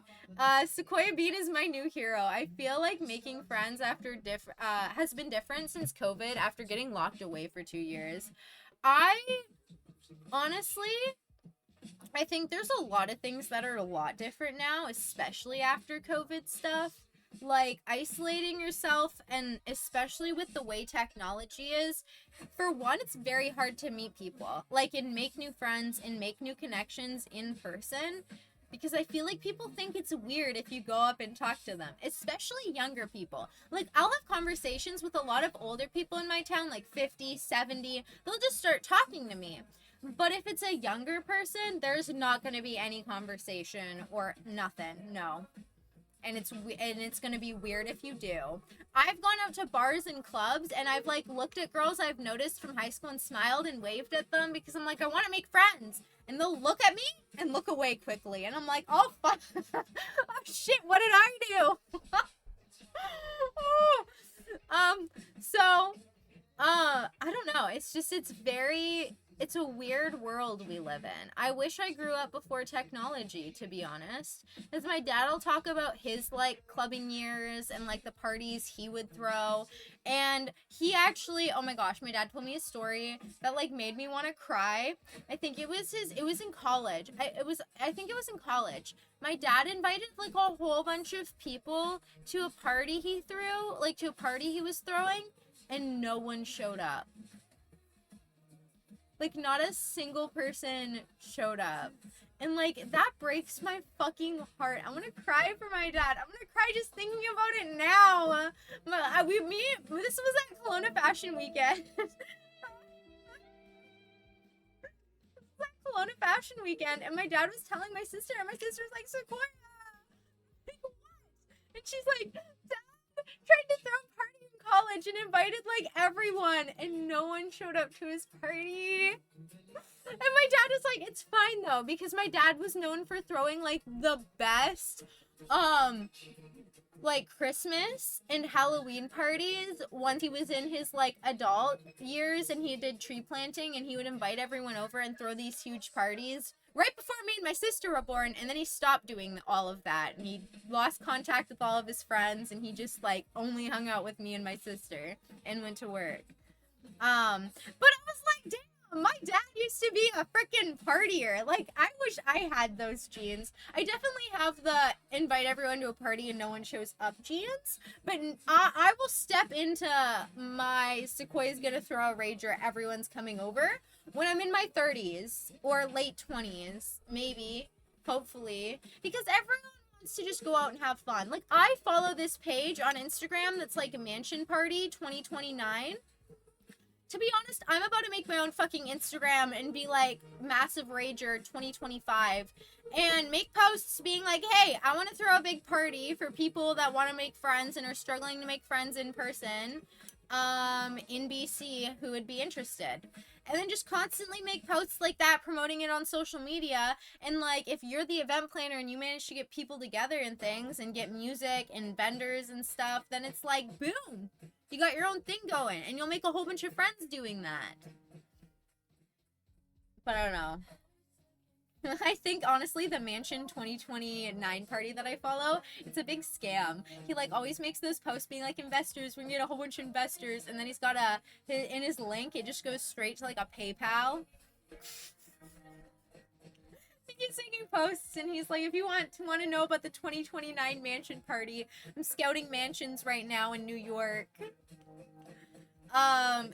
Sequoia Bean is my new hero. I feel like making friends after has been different since COVID after getting locked away for 2 years. I honestly, I think there's a lot of things that are a lot different now, especially after COVID stuff. Like, isolating yourself, and especially with the way technology is, for one, it's very hard to meet people. Like, and make new friends and make new connections in person. Because I feel like people think it's weird if you go up and talk to them, especially younger people. Like, I'll have conversations with a lot of older people in my town, like 50, 70. They'll just start talking to me. But if it's a younger person, there's not going to be any conversation or nothing. No. And it's going to be weird if you do. I've gone out to bars and clubs, and I've, like, looked at girls I've noticed from high school and smiled and waved at them because I'm like, I want to make friends. And they'll look at me and look away quickly. And I'm like, oh, fuck. Oh, shit, what did I do? I don't know. It's a weird world we live in. I wish I grew up before technology, to be honest. Because my dad will talk about his, like, clubbing years and, like, the parties he would throw. And he actually, oh my gosh, my dad told me a story that, like, made me want to cry. I think it was in college. I think it was in college. My dad invited, like, a whole bunch of people to a party he threw, like, to a party he was throwing, and no one showed up. Like, not a single person showed up. And, like, that breaks my fucking heart. I want to cry for my dad. I'm going to cry just thinking about it now. This was at Kelowna Fashion Weekend. Kelowna Fashion Weekend, and my dad was telling my sister, and my sister's like, Sequoia, like, what? And she's like, Dad tried to throw a party in college and invited, like, everyone, and no one showed up to his party. And my dad was like, it's fine, though, because my dad was known for throwing, like, the best, like, Christmas and Halloween parties once he was in his, like, adult years, and he did tree planting, and he would invite everyone over and throw these huge parties right before me and my sister were born. And then he stopped doing all of that, and he lost contact with all of his friends, and he just, like, only hung out with me and my sister and went to work. But I was like, damn, my dad used to be a freaking partier. Like, I wish I had those genes. I definitely have the invite everyone to a party and no one shows up genes, but I will step into my Sequoia's gonna throw a rager, everyone's coming over, when I'm in my 30s or late 20s, maybe, hopefully, because everyone wants to just go out and have fun. Like, I follow this page on Instagram that's like a mansion party 2029. To be honest, I'm about to make my own fucking Instagram and be like massive rager 2025 and make posts being like, hey, I want to throw a big party for people that want to make friends and are struggling to make friends in person in BC who would be interested. And then just constantly make posts like that, promoting it on social media. And, like, if you're the event planner and you manage to get people together and things and get music and vendors and stuff, then it's like, boom, you got your own thing going. And you'll make a whole bunch of friends doing that. But I don't know. I think, honestly, the Mansion 2029 party that I follow, it's a big scam. He, like, always makes those posts being like, investors, we're gonna get a whole bunch of investors, and then he's got in his link, it just goes straight to, like, a PayPal. He's making posts, and he's like, if you want to know about the 2029 mansion party, I'm scouting mansions right now in New York.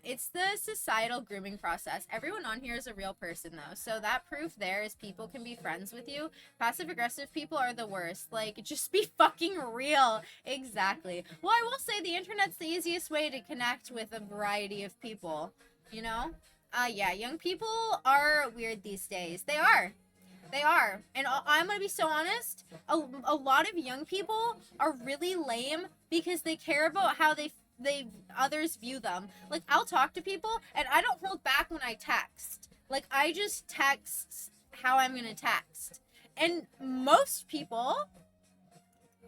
It's the societal grooming process. Everyone on here is a real person, though. So that proof there is people can be friends with you. Passive-aggressive people are the worst. Like, just be fucking real. Exactly. Well, I will say the internet's the easiest way to connect with a variety of people, you know? Yeah, young people are weird these days. They are. They are. And I'm going to be so honest, a lot of young people are really lame because they care about how they others view them. Like, I'll talk to people and I don't hold back when I text. Like, I just text how I'm gonna text. And most people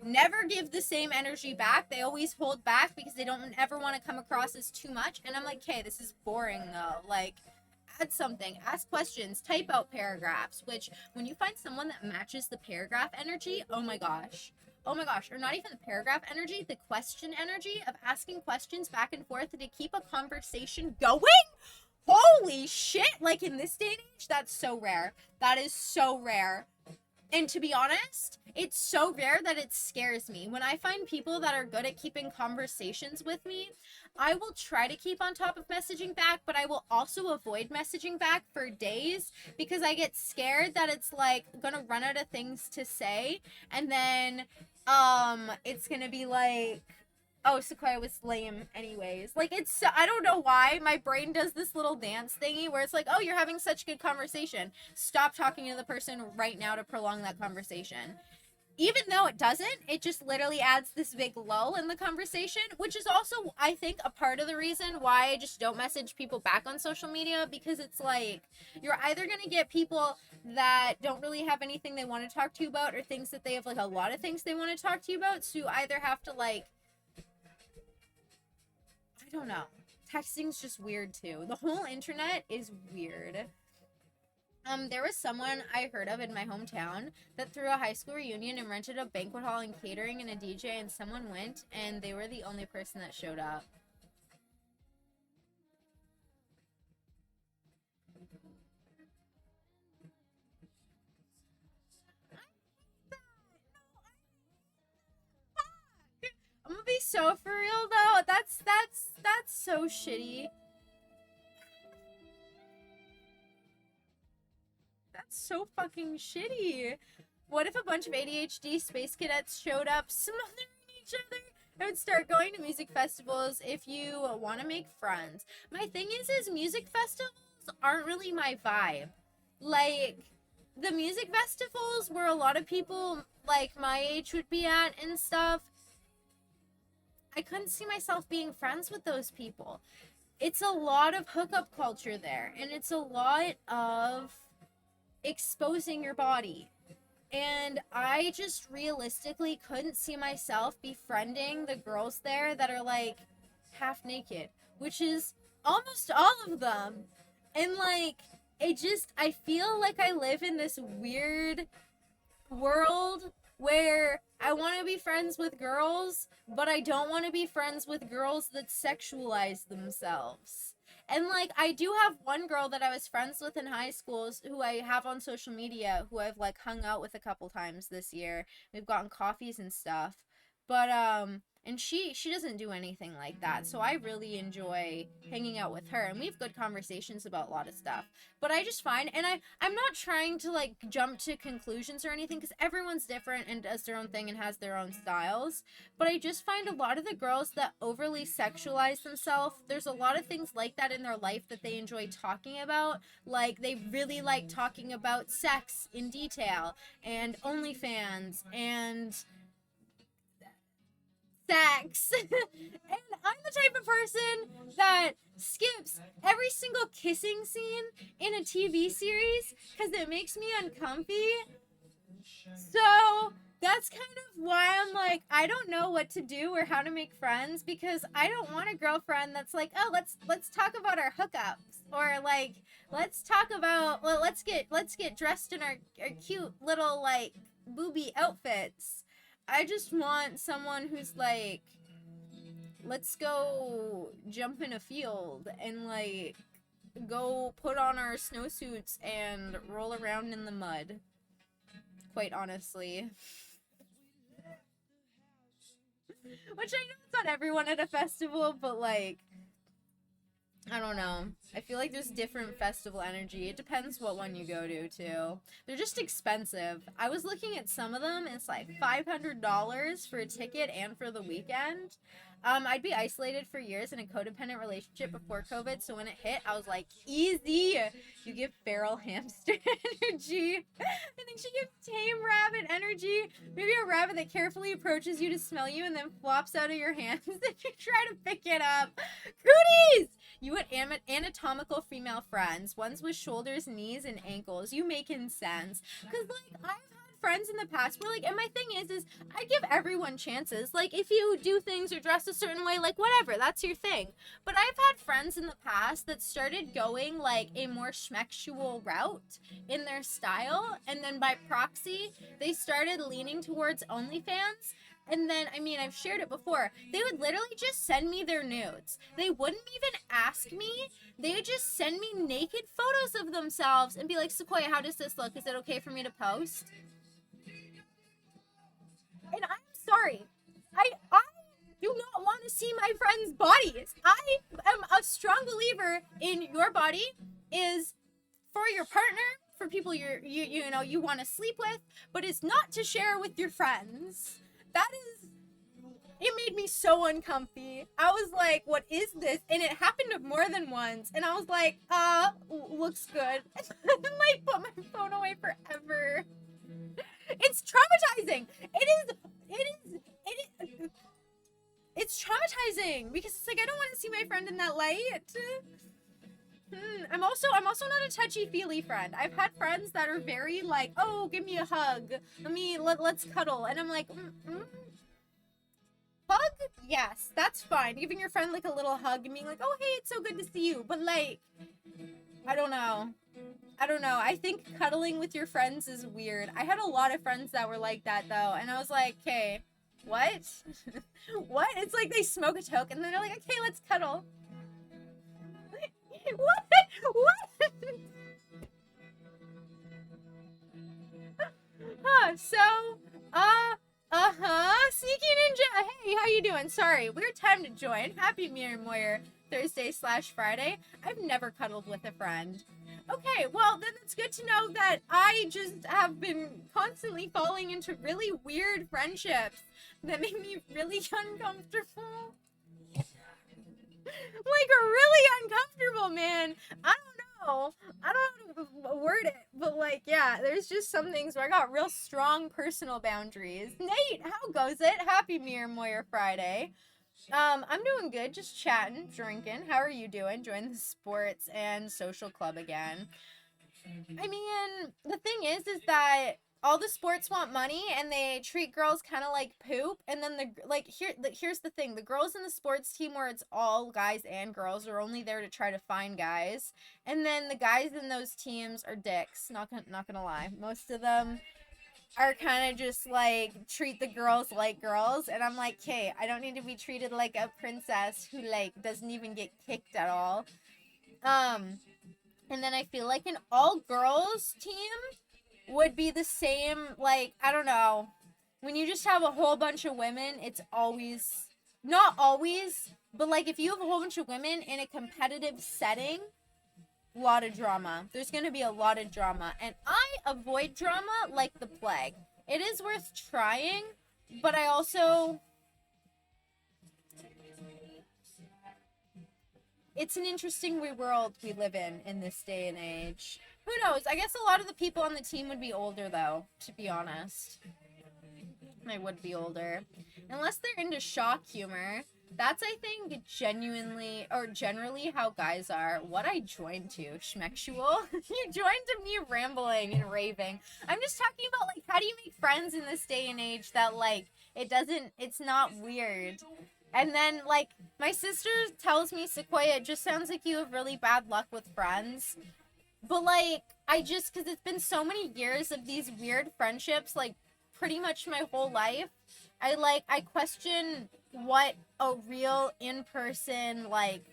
never give the same energy back. They always hold back because they don't ever want to come across as too much. And I'm like, okay, this is boring though. Like, add something, ask questions, type out paragraphs, which when you find someone that matches the paragraph energy, oh my gosh, or not even the paragraph energy, the question energy of asking questions back and forth to keep a conversation going. Holy shit, like in this day and age, that's so rare. That is so rare. And to be honest, it's so rare that it scares me. When I find people that are good at keeping conversations with me, I will try to keep on top of messaging back, but I will also avoid messaging back for days because I get scared that it's like gonna run out of things to say, and then it's gonna be like, oh, Sequoia was lame anyways. Like, it's, I don't know why my brain does this little dance thingy where it's like, oh, you're having such good conversation. Stop talking to the person right now to prolong that conversation. Even though it doesn't, it just literally adds this big lull in the conversation, which is also, I think, a part of the reason why I just don't message people back on social media, because it's like, you're either going to get people that don't really have anything they want to talk to you about, or things that they have, like, a lot of things they want to talk to you about, so you either have to, like, I don't know. Texting's just weird too. The whole internet is weird. There was someone I heard of in my hometown that threw a high school reunion and rented a banquet hall and catering and a DJ, and someone went and they were the only person that showed up. I'm gonna be so for real though. That's so shitty. so fucking shitty. What if a bunch of ADHD space cadets showed up smothering each other? I would start going to music festivals if you want to make friends. My thing is music festivals aren't really my vibe. Like, the music festivals where a lot of people like my age would be at and stuff, I couldn't see myself being friends with those people. It's a lot of hookup culture there, and it's a lot of exposing your body. And I just realistically couldn't see myself befriending the girls there that are like half naked, which is almost all of them. And like, I feel like I live in this weird world where I want to be friends with girls, but I don't want to be friends with girls that sexualize themselves. And like, I do have one girl that I was friends with in high school who I have on social media, who I've like hung out with a couple times this year. We've gotten coffees and stuff. But and she doesn't do anything like that. So I really enjoy hanging out with her, and we have good conversations about a lot of stuff. But I just find, and I'm not trying to like jump to conclusions or anything, because everyone's different and does their own thing and has their own styles. But I just find a lot of the girls that overly sexualize themselves, there's a lot of things like that in their life that they enjoy talking about. Like, they really like talking about sex in detail, and OnlyFans, and sex. And I'm the type of person that skips every single kissing scene in a TV series because it makes me uncomfy. So that's kind of why I'm like, I don't know what to do or how to make friends, because I don't want a girlfriend that's like, oh, let's talk about our hookups, or like, let's talk about, well, let's get dressed in our cute little like booby outfits. I just want someone who's like, let's go jump in a field and like go put on our snowsuits and roll around in the mud. Quite honestly. Which I know it's not everyone at a festival, but like, I don't know. I feel like there's different festival energy. It depends what one you go to, too. They're just expensive. I was looking at some of them, and it's like $500 for a ticket and for the weekend. I'd be isolated for years in a codependent relationship before COVID, so when it hit, I was like, easy! You give feral hamster energy. I think she gives tame rabbit energy. Maybe a rabbit that carefully approaches you to smell you and then flops out of your hands and you try to pick it up. Cooties! You had anatomical female friends, ones with shoulders, knees, and ankles. You making sense. Because, like, I've had friends in the past where, like, and my thing is I give everyone chances. Like, if you do things or dress a certain way, like, whatever, that's your thing. But I've had friends in the past that started going, like, a more schmexual route in their style, and then by proxy, they started leaning towards OnlyFans. And then, I mean, I've shared it before. They would literally just send me their nudes. They wouldn't even ask me. They would just send me naked photos of themselves and be like, Sequoia, how does this look? Is it okay for me to post? And I'm sorry. I do not want to see my friends' bodies. I am a strong believer in your body is for your partner, for people you want to sleep with, but it's not to share with your friends. It made me so uncomfy. I was like, what is this? And it happened more than once. And I was like, looks good. And then like put my phone away forever. It's traumatizing. It's traumatizing because it's like, I don't want to see my friend in that light. I'm also not a touchy-feely friend. I've had friends that are very like, oh, give me a hug. Let's cuddle. And I'm like, hug? Yes, that's fine. Giving your friend like a little hug and being like, oh, hey, it's so good to see you. But like, I don't know. I think cuddling with your friends is weird. I had a lot of friends that were like that though. And I was like, okay, what? What? It's like they smoke a toke and then they're like, okay, let's cuddle. What? Sneaky Ninja. Hey, how you doing? Sorry, weird time to join. Happy Mirror Moyer Thursday/Friday. I've never cuddled with a friend. Okay, well, then it's good to know that I just have been constantly falling into really weird friendships that make me really uncomfortable. Like, really uncomfortable, man. I don't know. I don't know how to word it, but like, yeah, there's just some things where I got real strong personal boundaries. Nate, how goes it? Happy Mir Moyer Friday. I'm doing good, just chatting, drinking. How are you doing? Join the sports and social club again. I mean, the thing is that all the sports want money and they treat girls kind of like poop. And then here's the thing: the girls in the sports team where it's all guys and girls are only there to try to find guys, and then the guys in those teams are dicks. Not gonna lie, most of them are kind of just like treat the girls like girls, and I'm like, hey, I don't need to be treated like a princess who like doesn't even get kicked at all. Um, and then I feel like an all girls team would be the same. Like, I don't know, when you just have a whole bunch of women, it's always, not always, but like if you have a whole bunch of women in a competitive setting, lot of drama. There's going to be a lot of drama. And I avoid drama like the plague. It is worth trying, but I also... It's an interesting world we live in this day and age. Who knows? I guess a lot of the people on the team would be older, though, to be honest. They would be older. Unless they're into shock humor. That's, I think, genuinely, or generally how guys are. What I joined to, schmexual. You joined to me rambling and raving. I'm just talking about, like, how do you make friends in this day and age that, like, it's not weird. And then, like, my sister tells me, Sequoia, it just sounds like you have really bad luck with friends. But, like, because it's been so many years of these weird friendships, like, pretty much my whole life, I question what a real in-person, like,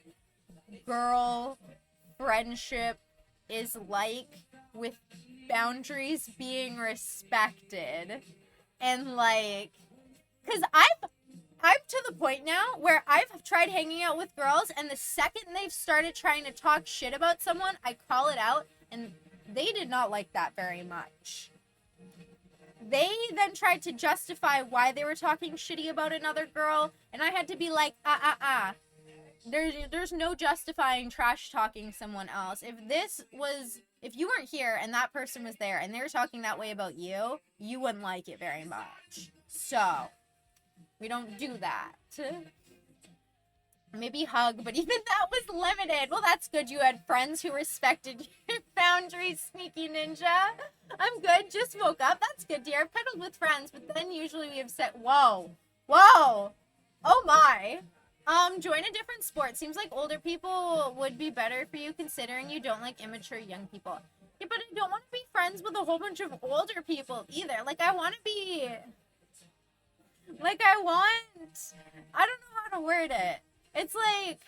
girl friendship is like, with boundaries being respected. And, like, because I'm to the point now where I've tried hanging out with girls, and the second they've started trying to talk shit about someone, I call it out, and they did not like that very much. They then tried to justify why they were talking shitty about another girl, and I had to be like, There's no justifying trash talking someone else. If you weren't here and that person was there and they were talking that way about you, you wouldn't like it very much. So, we don't do that. Maybe hug, but even that was limited. Well, that's good. You had friends who respected your boundaries, Sneaky Ninja. I'm good. Just woke up. That's good, dear. I've cuddled with friends, but then usually we have said, whoa. Oh my. Join a different sport. Seems like older people would be better for you, considering you don't like immature young people. Yeah, but I don't want to be friends with a whole bunch of older people either. Like, I want to be... Like, I don't know how to word it. It's like,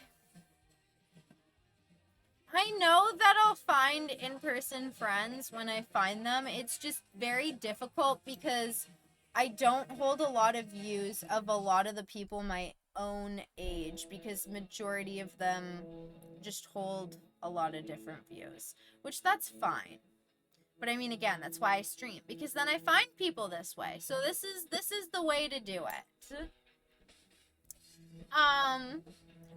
I know that I'll find in-person friends when I find them. It's just very difficult because I don't hold a lot of views of a lot of the people my own age, because majority of them just hold a lot of different views, which that's fine. But I mean, again, that's why I stream, because then I find people this way. So this is the way to do it.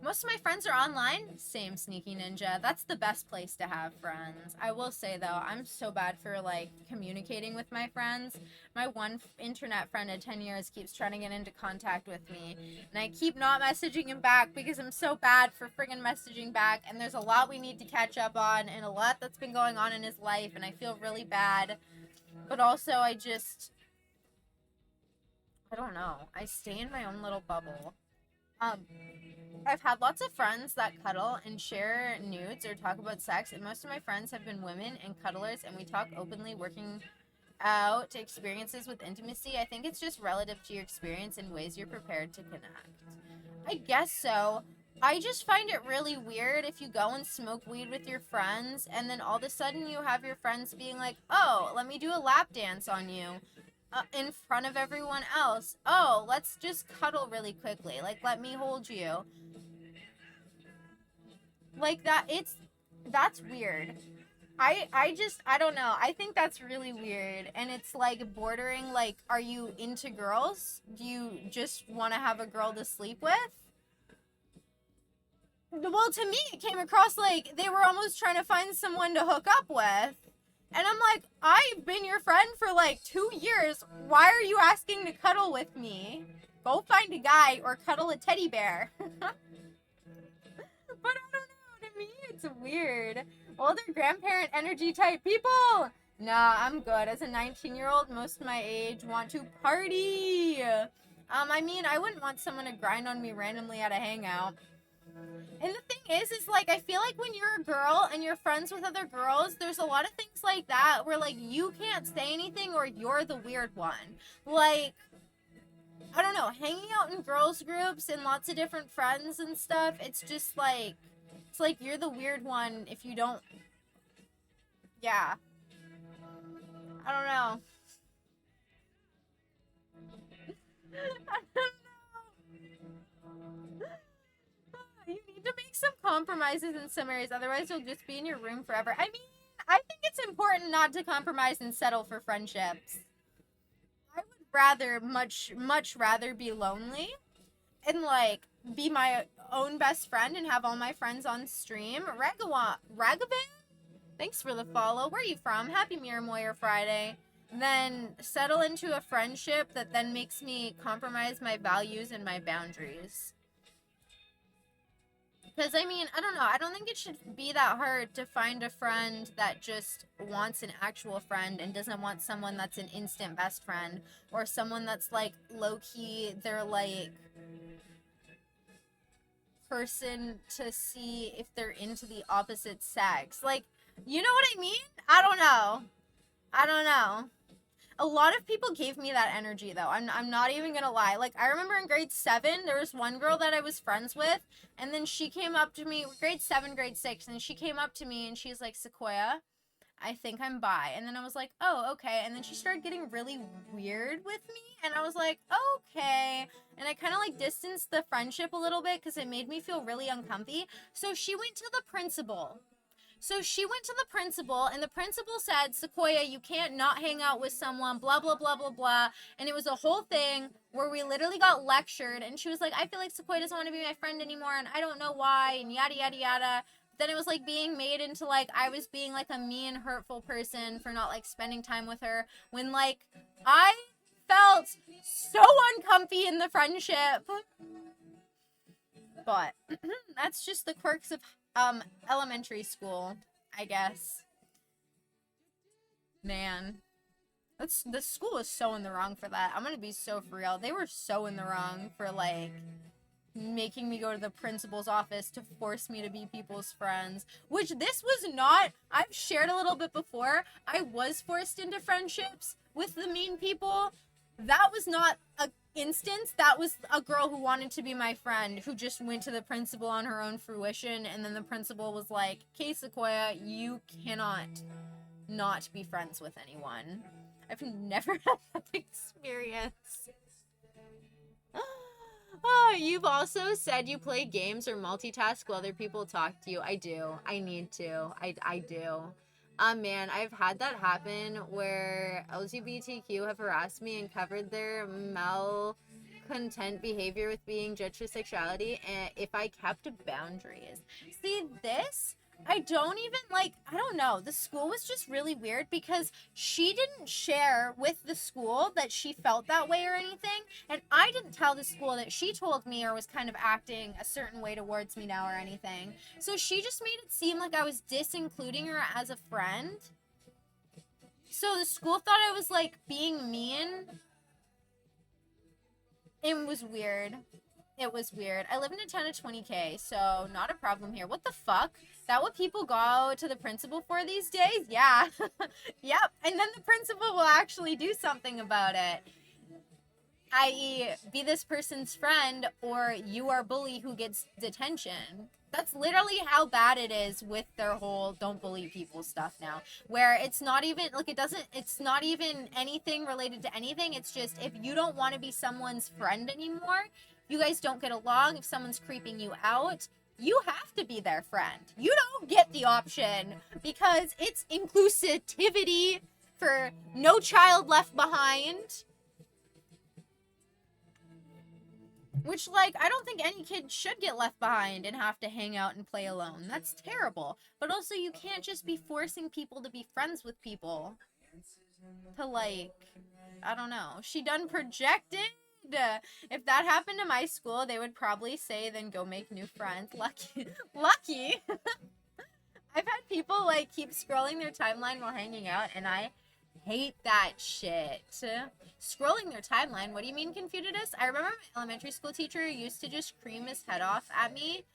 Most of my friends are online. Same, Sneaky Ninja. That's the best place to have friends. I will say, though, I'm so bad for, like, communicating with my friends. My one internet friend of 10 years keeps trying to get into contact with me, and I keep not messaging him back because I'm so bad for friggin' messaging back, and there's a lot we need to catch up on, and a lot that's been going on in his life, and I feel really bad. But also, I don't know. I stay in my own little bubble. I've had lots of friends that cuddle and share nudes or talk about sex, and most of my friends have been women and cuddlers, and we talk openly, working out experiences with intimacy. I think it's just relative to your experience and ways you're prepared to connect. I guess so. I just find it really weird if you go and smoke weed with your friends, and then all of a sudden you have your friends being like, oh, let me do a lap dance on you. In front of everyone else. Oh, let's just cuddle really quickly. Like, let me hold you. Like, that's weird. I don't know. I think that's really weird. And it's like bordering like, are you into girls? Do you just want to have a girl to sleep with? Well, to me, it came across like they were almost trying to find someone to hook up with. And I'm like, I've been your friend for like 2 years. Why are you asking to cuddle with me? Go find a guy or cuddle a teddy bear. But I don't know. To me, it's weird. Older grandparent energy type people. Nah, I'm good. As a 19-year-old, most of my age want to party. I mean, I wouldn't want someone to grind on me randomly at a hangout. And the thing is like, I feel like when you're a girl and you're friends with other girls, there's a lot of things like that where, like, you can't say anything or you're the weird one. Like, I don't know, hanging out in girls groups and lots of different friends and stuff, it's just like, it's like you're the weird one if you don't, yeah. I don't know. I don't know. You need to make some compromises in some areas, otherwise you'll just be in your room forever. I mean, I think it's important not to compromise and settle for friendships. I would rather, much rather be lonely and, like, be my own best friend and have all my friends on stream. Ragavan? Thanks for the follow. Where are you from? Happy Mirror Moyer Friday. Then settle into a friendship that then makes me compromise my values and my boundaries. Because, I mean, I don't know. I don't think it should be that hard to find a friend that just wants an actual friend and doesn't want someone that's an instant best friend. Or someone that's, like, low-key, they're, like, person to see if they're into the opposite sex. Like, you know what I mean? I don't know. I don't know. A lot of people gave me that energy, though. I'm not even gonna lie. Like, I remember in grade 7, there was one girl that I was friends with, and then she came up to me, grade 7, grade 6, and she came up to me, and she's like, Sequoia, I think I'm bi. And then I was like, oh, okay. And then she started getting really weird with me, and I was like, okay. And I kind of, like, distanced the friendship a little bit, because it made me feel really uncomfy. So she went to the principal. And the principal said, Sequoia, you can't not hang out with someone, blah, blah, blah, blah, blah. And it was a whole thing where we literally got lectured. And she was like, I feel like Sequoia doesn't want to be my friend anymore, and I don't know why, and yada, yada, yada. Then it was, like, being made into, like, I was being, like, a mean, hurtful person for not, like, spending time with her. When, like, I felt so uncomfy in the friendship. But that's just the quirks of elementary school, I guess. Man, the school was so in the wrong for that. I'm gonna be so for real. They were so in the wrong for, like, making me go to the principal's office to force me to be people's friends, which this was not. I've shared a little bit before. I was forced into friendships with the mean people. That was not a instance. That was a girl who wanted to be my friend, who just went to the principal on her own fruition, and then the principal was like, okay, Sequoia, you cannot not be friends with anyone. I've never had that experience. Oh, you've also said you play games or multitask while other people talk to you. I do. I need to. I do. Man, I've had that happen where LGBTQ have harassed me and covered their malcontent behavior with being judged for sexuality, and if I kept boundaries. See, this, I don't even, like, I don't know. The school was just really weird because she didn't share with the school that she felt that way or anything, and I didn't tell the school that she told me or was kind of acting a certain way towards me now or anything. So she just made it seem like I was disincluding her as a friend. So the school thought I was, like, being mean. It was weird. It was weird. I live in a town of 20K, so not a problem here. What the fuck? Is that what people go to the principal for these days? Yeah. Yep. And then the principal will actually do something about it. I.e., be this person's friend, or you are bully who gets detention. That's literally how bad it is with their whole don't bully people stuff now. Where it's not even, like, it's not even anything related to anything. It's just, if you don't want to be someone's friend anymore, you guys don't get along, if someone's creeping you out, You have to be their friend. You don't get the option because it's inclusivity for no child left behind. Which, like, I don't think any kid should get left behind and have to hang out and play alone. That's terrible. But also, you can't just be forcing people to be friends with people. To, like, I don't know. She done projected? If that happened to my school, they would probably say, then go make new friends. Lucky. Lucky. I've had people, like, keep scrolling their timeline while hanging out, and I hate that shit. Scrolling their timeline? What do you mean, Confucius? I remember my elementary school teacher used to just scream his head off at me.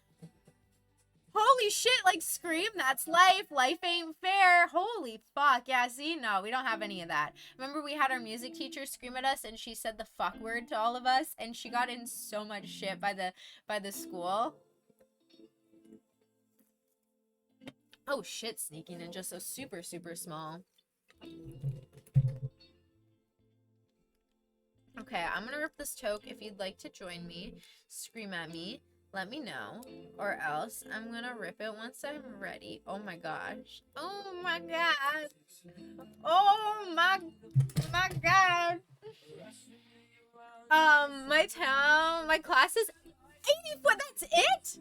Holy shit, like, scream, that's life. Life ain't fair. Holy fuck. Yeah, see? No, we don't have any of that. Remember we had our music teacher scream at us, and she said the fuck word to all of us, and she got in so much shit by the school. Oh shit, Sneaky Ninja, so super, super small. Okay, I'm gonna rip this toke. If you'd like to join me, scream at me, let me know, or else I'm gonna rip it once I'm ready. Oh my gosh. Oh my god. Oh my god. My class is 84. That's it?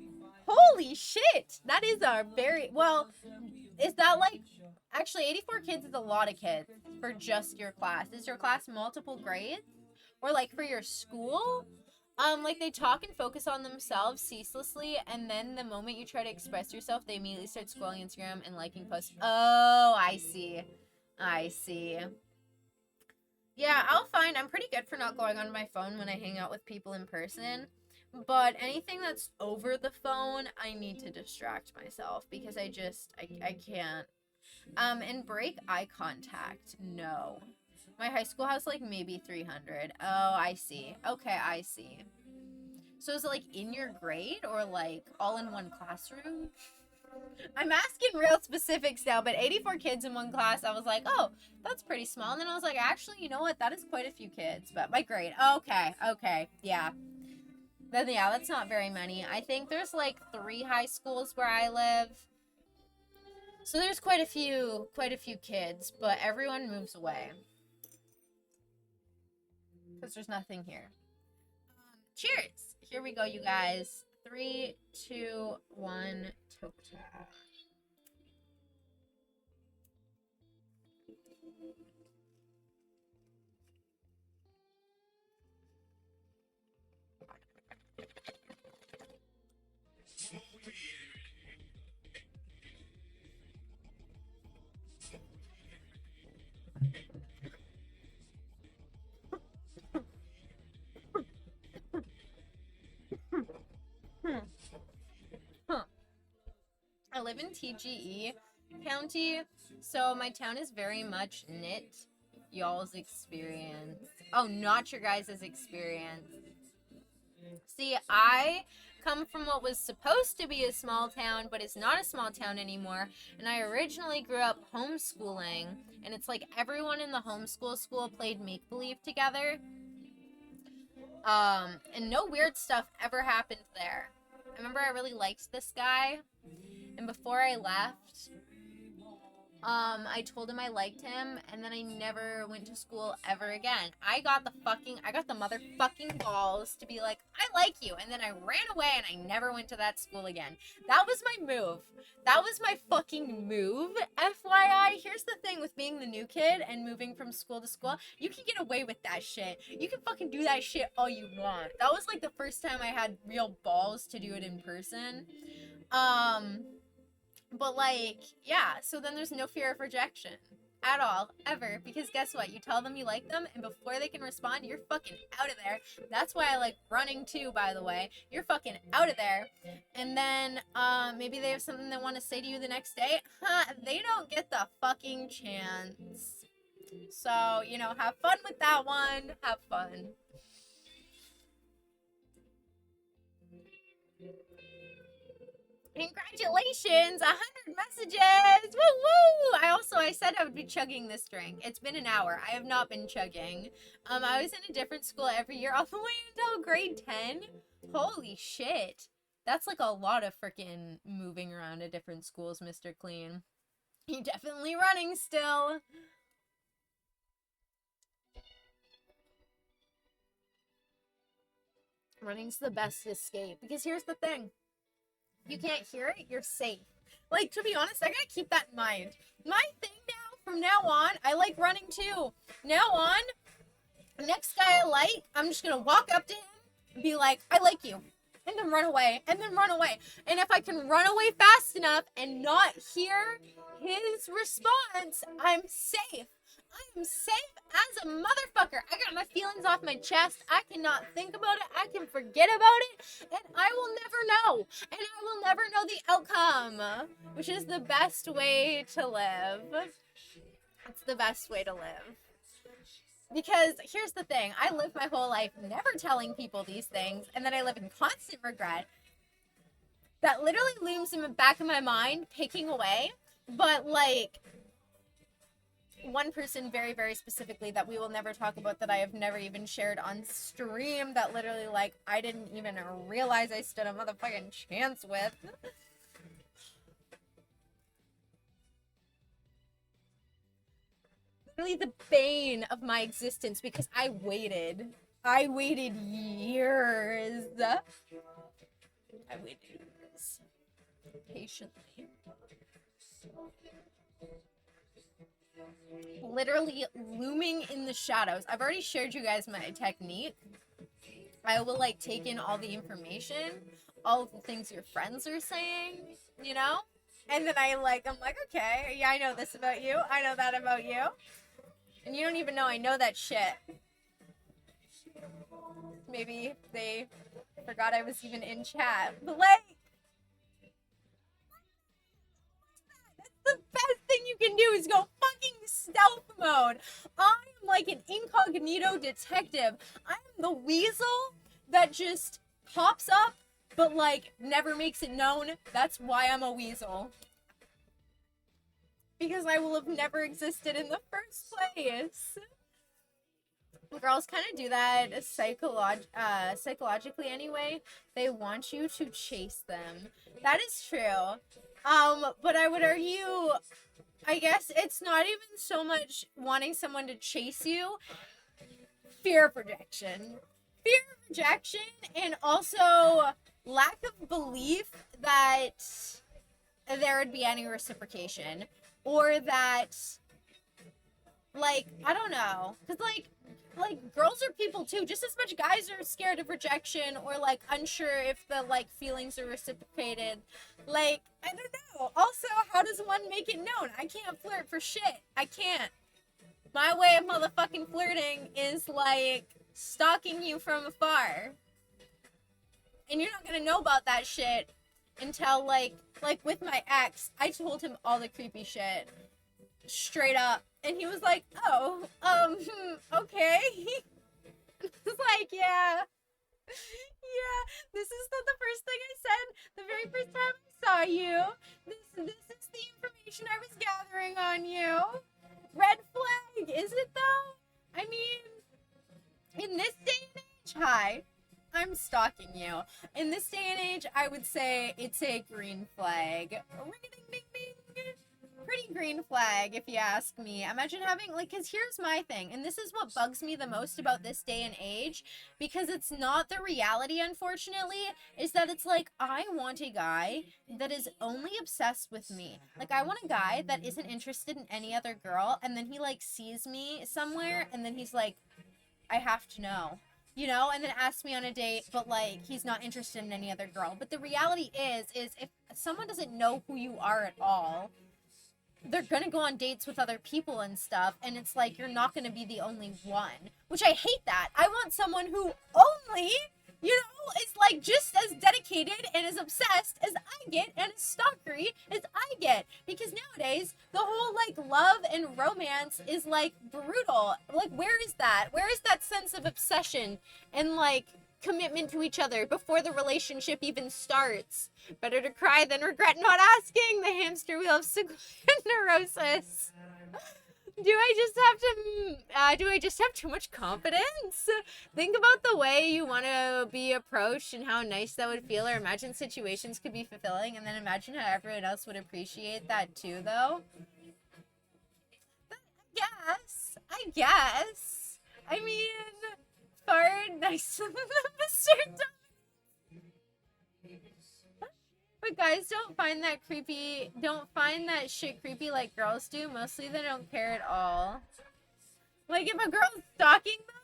Holy shit. That is our very, well, is that like, actually 84 kids is a lot of kids for just your class. Is your class multiple grades? Or like for your school? Like they talk and focus on themselves ceaselessly, and then the moment you try to express yourself, they immediately start scrolling Instagram and liking posts. Oh, I see. I see. Yeah, I'm pretty good for not going on my phone when I hang out with people in person. But anything that's over the phone, I need to distract myself because I can't. And break eye contact. No. My high school has like maybe 300. Oh, I see. Okay, I see. So is it like in your grade or like all in one classroom? I'm asking real specifics now, but 84 kids in one class, I was like, oh, that's pretty small. And then I was like, actually, you know what? That is quite a few kids. But my grade. Okay, yeah. Then yeah, that's not very many. I think there's like 3 high schools where I live. So there's quite a few kids, but everyone moves away. Because there's nothing here. Cheers! Here we go, you guys. 3, 2, 1, toke. I live in TGE County, so my town is very much knit. Y'all's experience. Oh, not your guys' experience. See, I come from what was supposed to be a small town, but it's not a small town anymore. And I originally grew up homeschooling, and it's like everyone in the homeschool school played make-believe together. And no weird stuff ever happened there. I remember I really liked this guy, and before I left, I told him I liked him, and then I never went to school ever again. I got the motherfucking balls to be like, I like you, and then I ran away and I never went to that school again. That was my move. That was my fucking move. FYI, here's the thing with being the new kid and moving from school to school. You can get away with that shit. You can fucking do that shit all you want. That was like the first time I had real balls to do it in person. But like, yeah, so then there's no fear of rejection at all, ever, because guess what? You tell them you like them, and before they can respond, you're fucking out of there. That's why I like running too, by the way. You're fucking out of there. And then, maybe they have something they want to say to you the next day. They don't get the fucking chance. So, you know, have fun with that one. Have fun. Congratulations, 100 messages! Woo woo! I said I would be chugging this drink. It's been an hour. I have not been chugging. I was in a different school every year all the way until grade 10. Holy shit. That's like a lot of freaking moving around to different schools, Mr. Clean. You're definitely running still. Running's the best escape. Because here's the thing. You can't hear it, you're safe. Like, to be honest, I gotta keep that in mind. My thing now, from now on, I like running too. Now on, next guy I like, I'm just gonna walk up to him and be like, I like you. And then run away. And then run away. And if I can run away fast enough and not hear his response, I'm safe. I am safe as a motherfucker. I got my feelings off my chest. I cannot think about it. I can forget about it. And I will never know. And I will never know the outcome. Which is the best way to live. It's the best way to live. Because here's the thing. I live my whole life never telling people these things. And then I live in constant regret. That literally looms in the back of my mind, picking away. But like... one person very, very specifically that we will never talk about, that I have never even shared on stream, that literally, like, I didn't even realize I stood a motherfucking chance with. Literally the bane of my existence, because I waited. I waited years. I waited years. Patiently. Literally looming in the shadows. I've already shared you guys my technique. I will like take in all the information, all of the things your friends are saying, you know? And then I'm like, okay, yeah, I know this about you. I know that about you. And you don't even know I know that shit. Maybe they forgot I was even in chat. But like, the best thing you can do is go fucking stealth mode. I'm like an incognito detective. I'm the weasel that just pops up, but like never makes it known. That's why I'm a weasel. Because I will have never existed in the first place. Girls kind of do that psychologically anyway. They want you to chase them. That is true. But I would argue, I guess it's not even so much wanting someone to chase you. Fear projection. Fear projection, and also lack of belief that there would be any reciprocation. Or that, like, I don't know. Because, like, girls are people too. Just as much guys are scared of rejection or, like, unsure if the, like, feelings are reciprocated. Like, I don't know. Also, how does one make it known? I can't flirt for shit. I can't. My way of motherfucking flirting is, like, stalking you from afar. And you're not gonna know about that shit until, like with my ex, I told him all the creepy shit. Straight up. And he was like, oh, okay. It's like, yeah. Yeah, this is not the first thing I said the very first time I saw you. This is the information I was gathering on you. Red flag, is it though? I mean, in this day and age, hi, I'm stalking you. In this day and age, I would say it's a green flag. Ring-a-ding-ding-ding. Pretty green flag, if you ask me. Imagine having, like, because here's my thing, and this is what bugs me the most about this day and age, because it's not the reality, unfortunately, is that it's like, I want a guy that is only obsessed with me. Like, I want a guy that isn't interested in any other girl, and then he, like, sees me somewhere, and then he's like, I have to know. You know, and then asks me on a date, but, like, he's not interested in any other girl. But the reality is if someone doesn't know who you are at all, they're gonna go on dates with other people and stuff, and it's like, you're not gonna be the only one. Which I hate that. I want someone who only, you know, is, like, just as dedicated and as obsessed as I get, and as stalkery as I get. Because nowadays, the whole, like, love and romance is, like, brutal. Like, where is that? Where is that sense of obsession and, like, commitment to each other before the relationship even starts? Better to cry than regret not asking. The hamster wheel of neurosis. Do I just have too much confidence? Think about the way you want to be approached and how nice that would feel, or imagine situations could be fulfilling, and then imagine how everyone else would appreciate that too, though. I guess. I mean, far nicer than Mr. But guys don't find that shit creepy like girls do. Mostly they don't care at all. Like, if a girl's stalking them,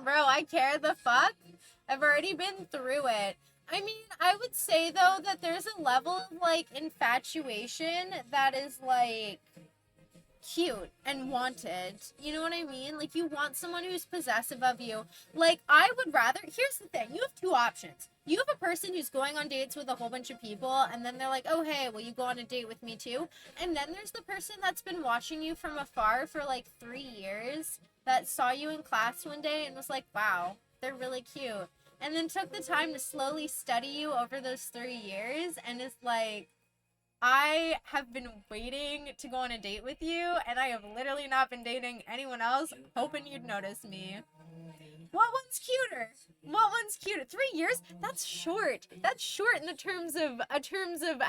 bro, I care the fuck. I've already been through it. I mean, I would say, though, that there's a level of, like, infatuation that is, like, cute and wanted. You know what I mean? Like, you want someone who's possessive of you. Like, I would rather, here's the thing, you have two options. You have a person who's going on dates with a whole bunch of people, and then they're like, oh, hey, will you go on a date with me too? And then there's the person that's been watching you from afar for like 3 years, that saw you in class one day and was like, wow, they're really cute. And then took the time to slowly study you over those 3 years and is like, I have been waiting to go on a date with you, and I have literally not been dating anyone else, hoping you'd notice me. What one's cuter? What one's cuter? 3 years? That's short. That's short in the terms of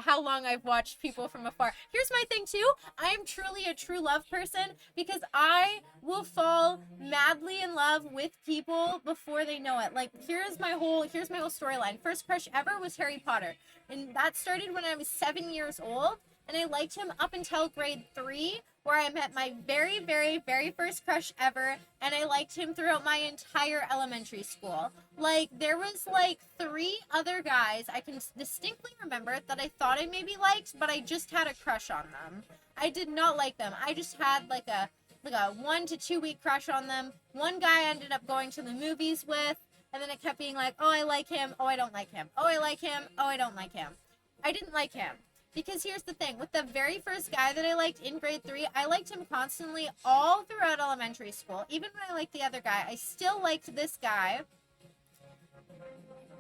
how long I've watched people from afar. Here's my thing too. I am truly a true love person because I will fall madly in love with people before they know it. Like, here's my whole storyline. First crush ever was Harry Potter. And that started when I was 7 years old. And I liked him up until grade 3, where I met my very, very, very first crush ever, and I liked him throughout my entire elementary school. Like, there was, like, 3 other guys I can distinctly remember that I thought I maybe liked, but I just had a crush on them. I did not like them. I just had, like a 1 to 2 week crush on them. One guy I ended up going to the movies with, and then it kept being like, oh, I like him, oh, I don't like him, oh, I like him, oh, I don't like him. I didn't like him. Because here's the thing, with the very first guy that I liked in grade 3, I liked him constantly all throughout elementary school. Even when I liked the other guy, I still liked this guy.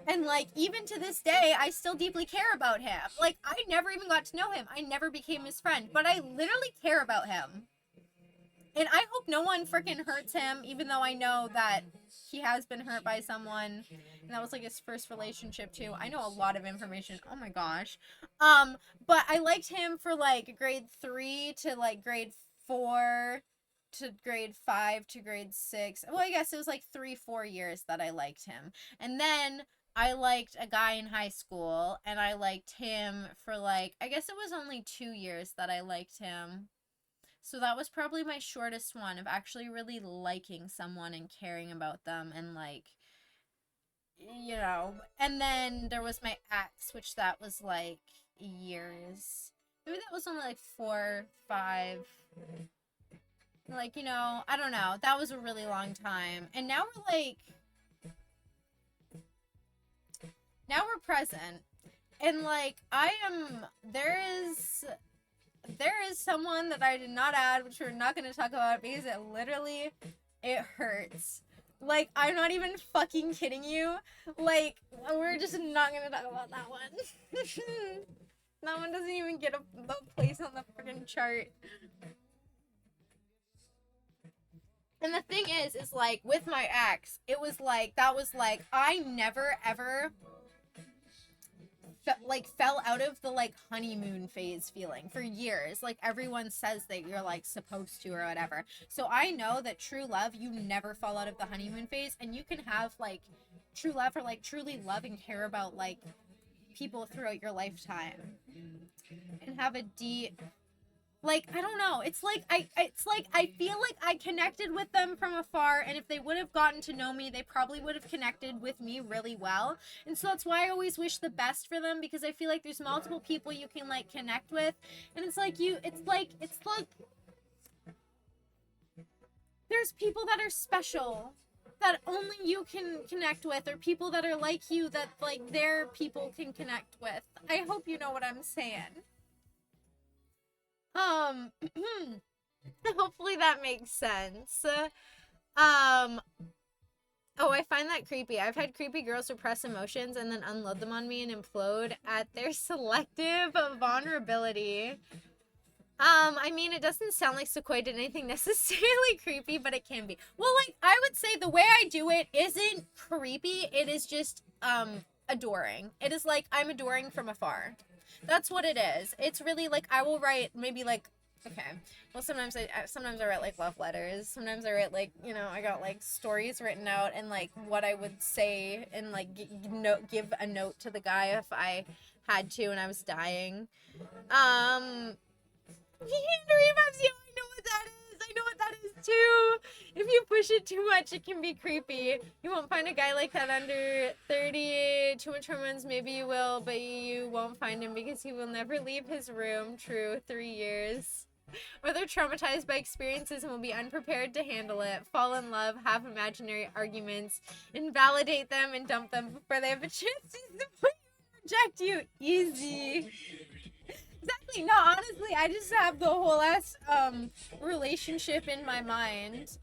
And, like, even to this day, I still deeply care about him. Like, I never even got to know him. I never became his friend. But I literally care about him. And I hope no one freaking hurts him, even though I know that he has been hurt by someone. And that was, like, his first relationship, too. I know a lot of information. Oh, my gosh. But I liked him for, like, grade 3 to, like, grade 4 to grade 5 to grade 6. Well, I guess it was, like, 3-4 years that I liked him. And then I liked a guy in high school, and I liked him for, like, I guess it was only 2 years that I liked him. So that was probably my shortest one of actually really liking someone and caring about them and, like, you know. And then there was my ex, which that was, like, years. Maybe that was only, like, 4, 5. Like, you know, I don't know. That was a really long time. And now we're present. And, like, there is someone that I did not add, which we're not going to talk about because it hurts. Like, I'm not even fucking kidding you. Like, we're just not going to talk about that one. That one doesn't even get a place on the freaking chart. And the thing is, like, with my ex, it was like, that was like, I never ever fell out of the, like, honeymoon phase feeling for years. Like, everyone says that you're, like, supposed to or whatever. So I know that true love, you never fall out of the honeymoon phase, and you can have, like, true love or, like, truly love and care about, like, people throughout your lifetime and have a deep, like, I don't know, it's like I feel like I connected with them from afar, and if they would have gotten to know me, they probably would have connected with me really well. And so that's why I always wish the best for them, because I feel like there's multiple people you can, like, connect with, and it's like there's people that are special that only you can connect with, or people that are like you that, like, their people can connect with. I hope you know what I'm saying. Hopefully that makes sense. Oh, I find that creepy. I've had creepy girls repress emotions and then unload them on me and implode at their selective vulnerability. I mean, it doesn't sound like Sequoia did anything necessarily creepy, but it can be. Well, like, I would say the way I do it isn't creepy. It is just, adoring. It is like, I'm adoring from afar. That's what it is. It's really like, I will write maybe like, okay. Well, sometimes I write like love letters. Sometimes I write like, I got like stories written out and like what I would say and like give a note to the guy if I had to and I was dying. Dream of you. I know what that is. I know what that is too. If you push it too much, it can be creepy. You won't find a guy like that under 30. Too much hormones, maybe you will, but you won't find him because he will never leave his room. True, 3 years. Or they're traumatized by experiences and will be unprepared to handle it. Fall in love, have imaginary arguments, invalidate them, and dump them before they have a chance to reject you. Easy. Exactly. No, honestly, I just have the whole ass relationship in my mind.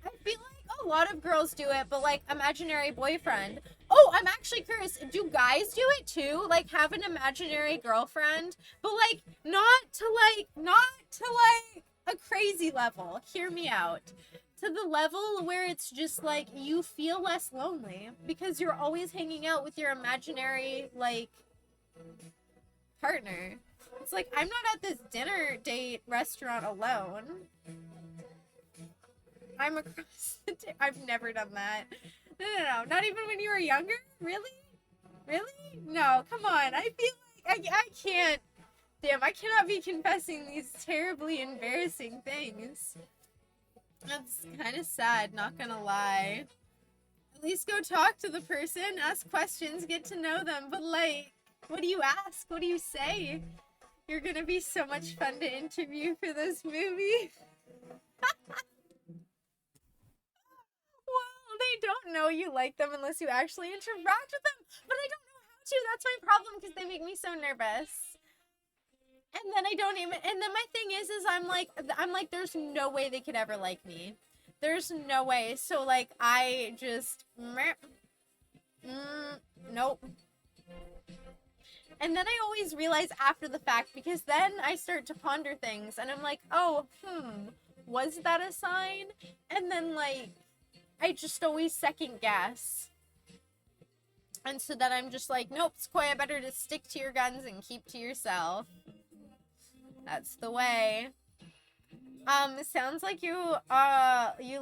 I feel like a lot of girls do it, but like imaginary boyfriend. Oh, I'm actually curious. Do guys do it too? Like have an imaginary girlfriend, but like not to a crazy level. Hear me out. To the level where it's just like you feel less lonely because you're always hanging out with your imaginary like partner. It's like, I'm not at this dinner date restaurant alone. I'm across the I've never done that. No. Not even when you were younger? Really? Really? No, come on. I feel like I can't. Damn, I cannot be confessing these terribly embarrassing things. That's kind of sad, not gonna lie. At least go talk to the person, ask questions, get to know them, but like, what do you ask? What do you say? You're gonna be so much fun to interview for this movie. Well, they don't know you like them unless you actually interact with them. But I don't know how to. That's my problem because they make me so nervous. And then I don't even. And then my thing is I'm like, there's no way they could ever like me. There's no way. So like, I just, nope. And then I always realize after the fact because then I start to ponder things and I'm like, oh, was that a sign? And then like, I just always second guess. And so then I'm just like, nope, Sequoia, better to stick to your guns and keep to yourself. That's the way. Sounds like you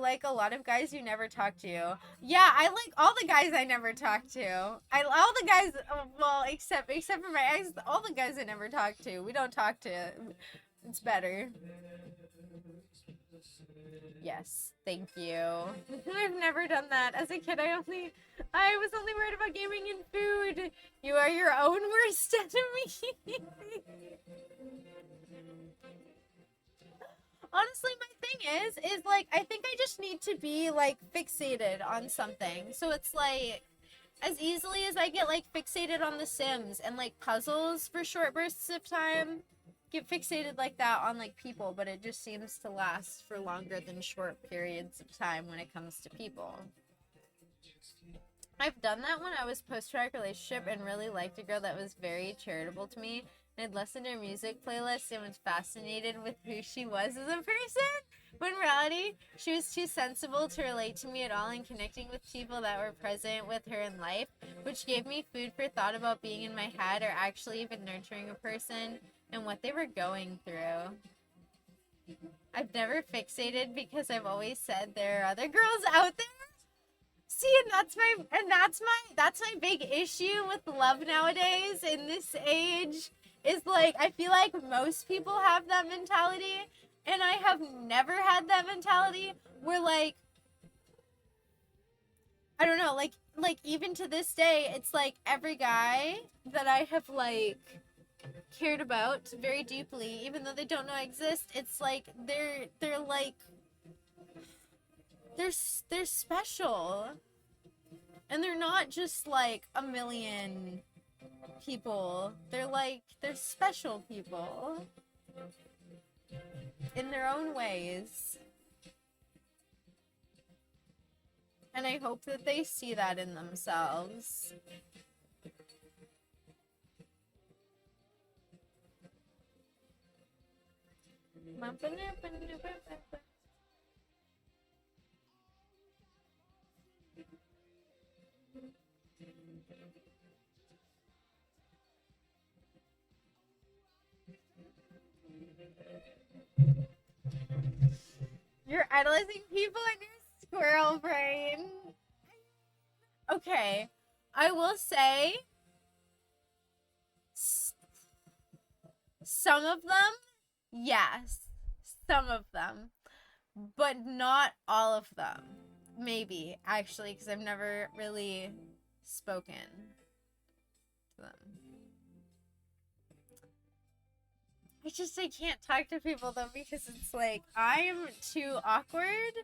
like a lot of guys you never talk to. Yeah, I like all the guys I never talk to. All the guys, well, except for my ex, all the guys I never talk to. We don't talk to. It's better. Yes, thank you. I've never done that. As a kid, I was only worried about gaming and food. You are your own worst enemy. Honestly, my thing is like, I think I just need to be, like, fixated on something. So it's like, as easily as I get, like, fixated on The Sims and, like, puzzles for short bursts of time, get fixated like that on, like, people, but it just seems to last for longer than short periods of time when it comes to people. I've done that when I was post-traumatic relationship and really liked a girl that was very charitable to me. I'd listened to her music playlist and was fascinated with who she was as a person. But in reality, she was too sensible to relate to me at all and connecting with people that were present with her in life, which gave me food for thought about being in my head or actually even nurturing a person and what they were going through. I've never fixated because I've always said there are other girls out there. See, and that's my big issue with love nowadays in this age. Is like, I feel like most people have that mentality, and I have never had that mentality where, like, I don't know, like even to this day, it's like every guy that I have, like, cared about very deeply, even though they don't know I exist, it's like, they're like, they're special. And they're not just, like, a million people. They're special people in their own ways. And I hope that they see that in themselves. You're idolizing people in your squirrel brain. Okay, I will say some of them, yes, some of them, but not all of them. Maybe, actually, because I've never really spoken to them. I can't talk to people though because it's like I'm too awkward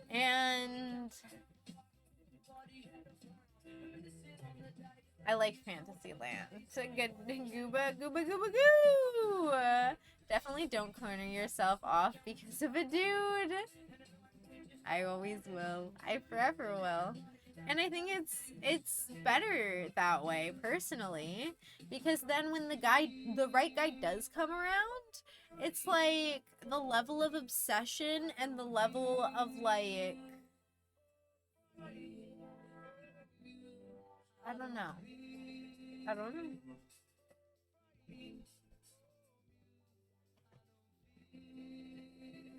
and I like Fantasyland. It's a good gooba gooba gooba goo. Definitely don't corner yourself off because of a dude. I always will. I forever will. And I think it's better that way, personally, because then when the right guy does come around, it's like the level of obsession and the level of like, I don't know.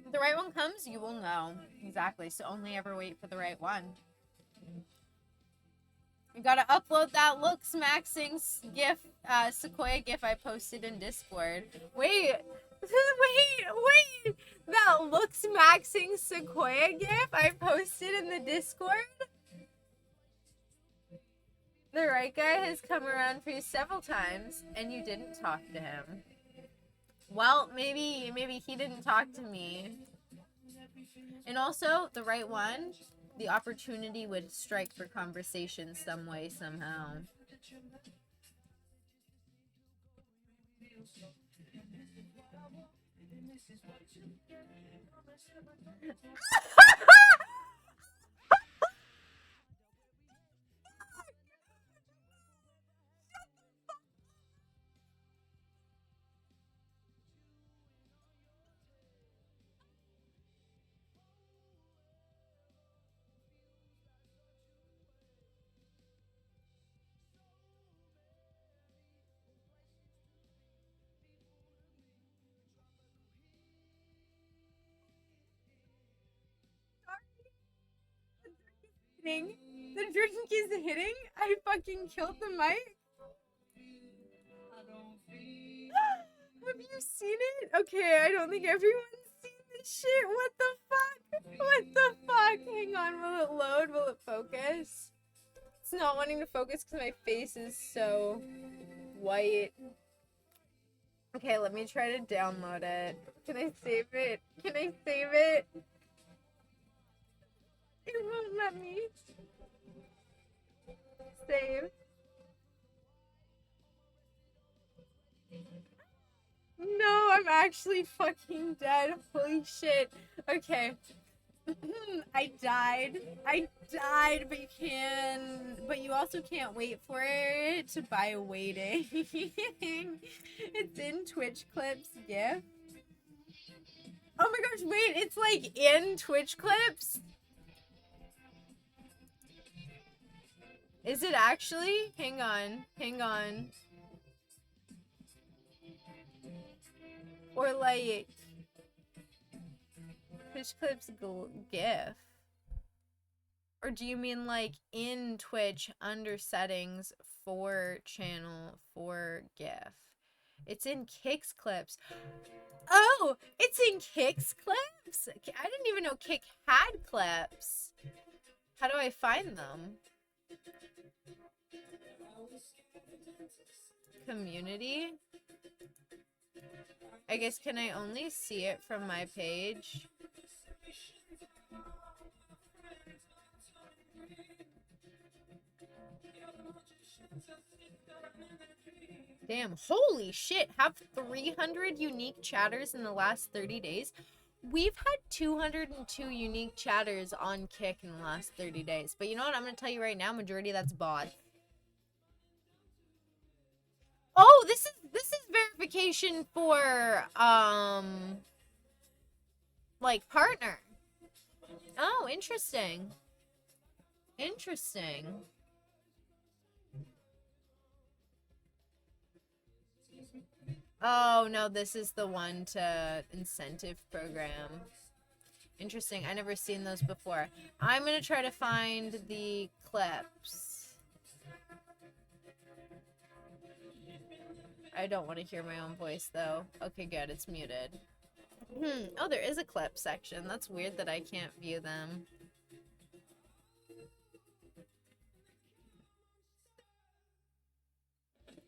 If the right one comes, you will know. Exactly. So only ever wait for the right one. You gotta upload that looks maxing gif, Sequoia gif I posted in Discord. Wait, that looks maxing Sequoia gif I posted in the Discord? The right guy has come around for you several times, and you didn't talk to him. Well, maybe he didn't talk to me. And also, the right one, the opportunity would strike for conversation some way, somehow. The drink is hitting? I fucking killed the mic? Have you seen it? Okay, I don't think everyone's seen this shit. What the fuck? What the fuck? Hang on, will it load? Will it focus? It's not wanting to focus because my face is so white. Okay, let me try to download it. Can I save it? Can I save it? It won't let me. Save. No, I'm actually fucking dead. Holy shit. Okay. I died, but you also can't wait for it to buy waiting. It's in Twitch clips GIF. Oh my gosh, wait, it's like in Twitch clips? Is it actually? Hang on. Or like Twitch clips GIF? Or do you mean like in Twitch under settings for channel for GIF? It's in Kicks clips. Oh, it's in Kicks clips? I didn't even know Kick had clips. How do I find them? Community? I guess, can I only see it from my page? Damn, holy shit, have 300 unique chatters in the last 30 days? We've had 202 unique chatters on Kick in the last 30 days. But you know what? I'm going to tell you right now, majority of that's bot. Oh, this is verification for Like, partner. Oh, interesting. Interesting. Oh, no, this is the one to incentive program. Interesting. I never seen those before. I'm going to try to find the clips. I don't want to hear my own voice, though. Okay, good. It's muted. Oh, there is a clip section. That's weird that I can't view them.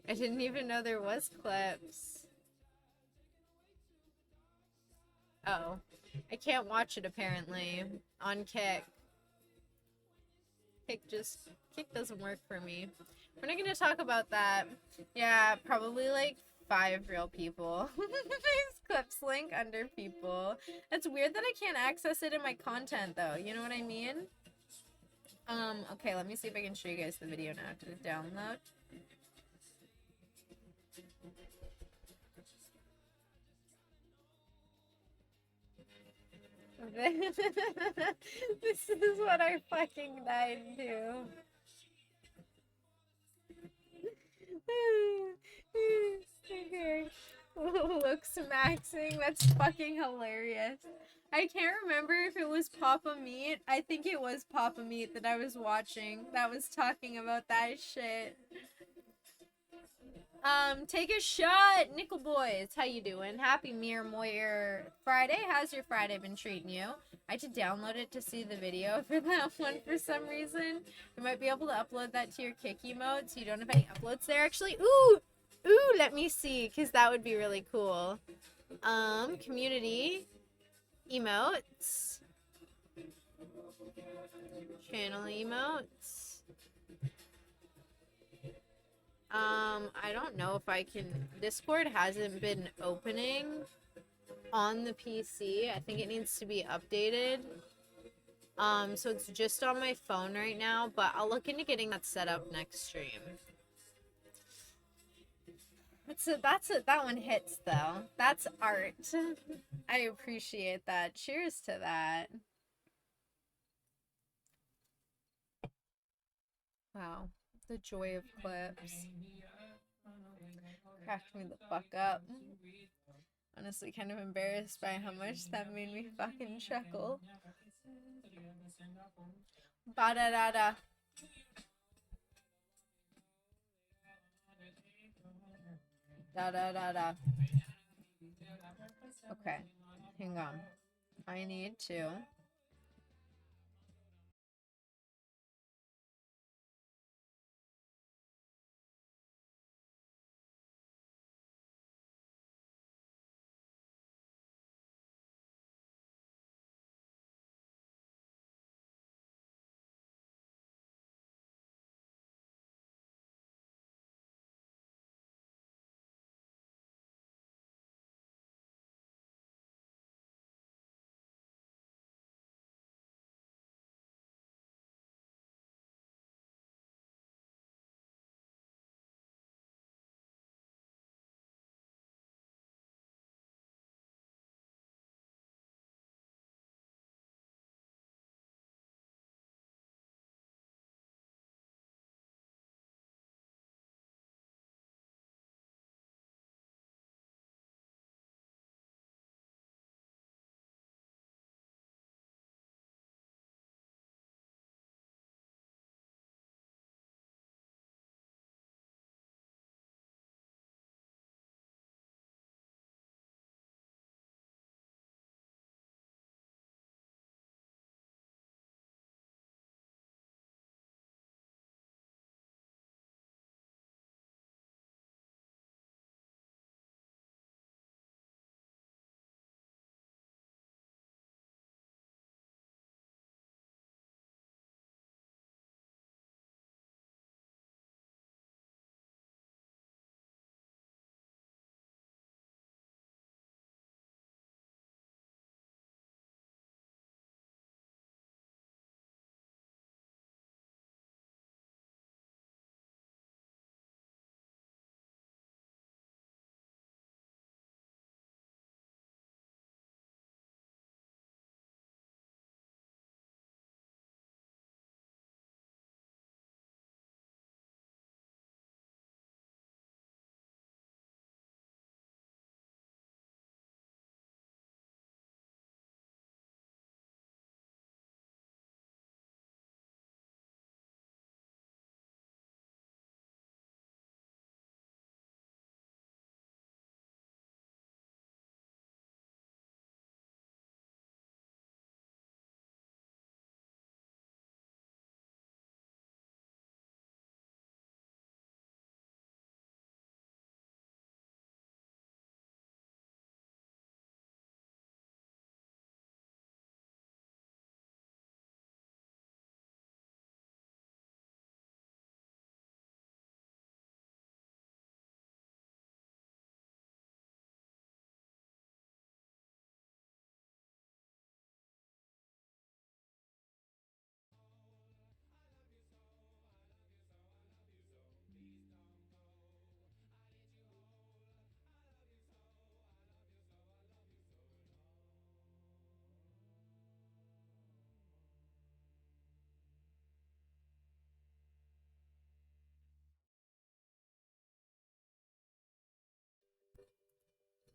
I didn't even know there was clips. Oh. I can't watch it, apparently. On Kick. Kick doesn't work for me. We're not gonna talk about that. Yeah, probably like 5 real people. These clips link under people. It's weird that I can't access it in my content, though. You know what I mean? Okay, let me see if I can show you guys the video now. Did it download? This is what I fucking died to. Okay. Looks maxing. That's fucking hilarious. I can't remember if it was Papa Meat. I think it was Papa Meat that I was watching that was talking about that shit. Take a shot, Nickel Boys. How you doing? Happy Mir Moyer Friday. How's your Friday been treating you? I had to download it to see the video for that one for some reason. You might be able to upload that to your Kick emote so you don't have any uploads there actually. Ooh, let me see, because that would be really cool. Community emotes. Channel emotes. I don't know if I can. Discord hasn't been opening on the PC. I think it needs to be updated. So it's just on my phone right now, but I'll look into getting that set up next stream. That one hits though. That's art. I appreciate that. Cheers to that. Wow. The joy of clips. Cracked me the fuck up. Honestly, kind of embarrassed by how much that made me fucking chuckle. Ba-da-da-da. Da-da-da-da. Okay, hang on. I need to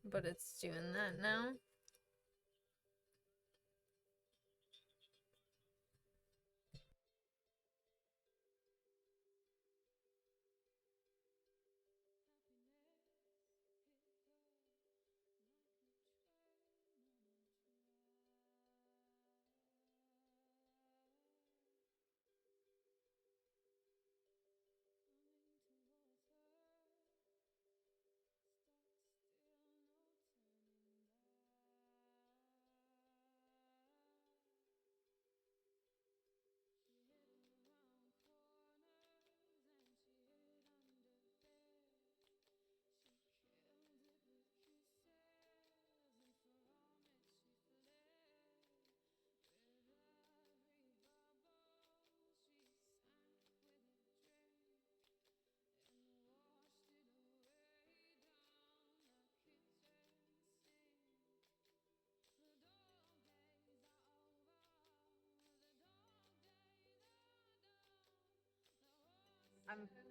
But it's doing that now.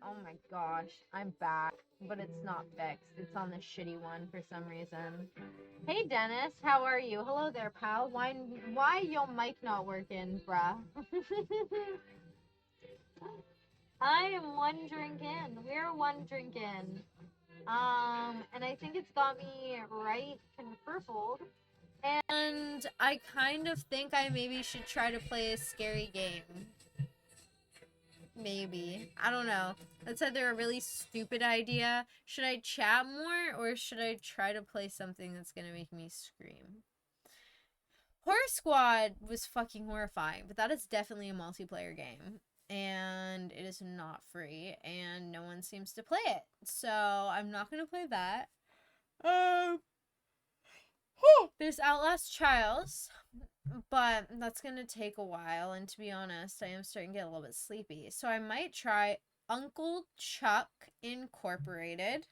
Oh my gosh, I'm back, but it's not fixed. It's on the shitty one for some reason. Hey Dennis, how are you? Hello there, pal. Why your mic not working, bruh? I am one drink in. We're one drink in. And I think it's got me right conferfled. And I kind of think I maybe should try to play a scary game. Maybe. I don't know. That's either a really stupid idea. Should I chat more or should I try to play something that's gonna make me scream? Horror Squad was fucking horrifying, but that is definitely a multiplayer game. And it is not free, and no one seems to play it. So I'm not gonna play that. There's Outlast Trials, but that's gonna take a while, and to be honest, I am starting to get a little bit sleepy. So I might try Uncle Chuck Incorporated,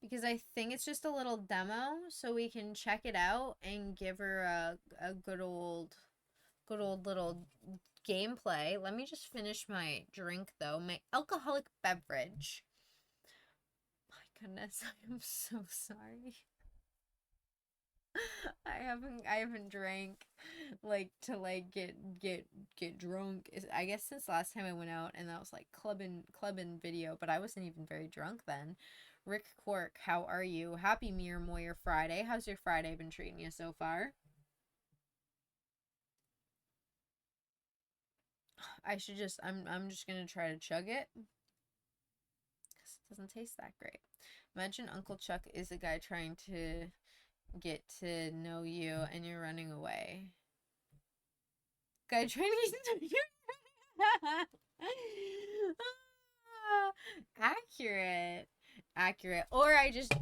because I think it's just a little demo, so we can check it out and give her a good old little gameplay. Let me just finish my drink though, my alcoholic beverage. My goodness, I am so sorry. I haven't drank to get drunk. I guess since last time I went out, and that was like clubbing video, but I wasn't even very drunk then. Rick Quark, how are you? Happy Mir Moyer Friday. How's your Friday been treating you so far? I'm just gonna try to chug it, because it doesn't taste that great. Imagine Uncle Chuck is a guy trying to get to know you and you're running away. Guy trying to get to know you. Accurate. Or I just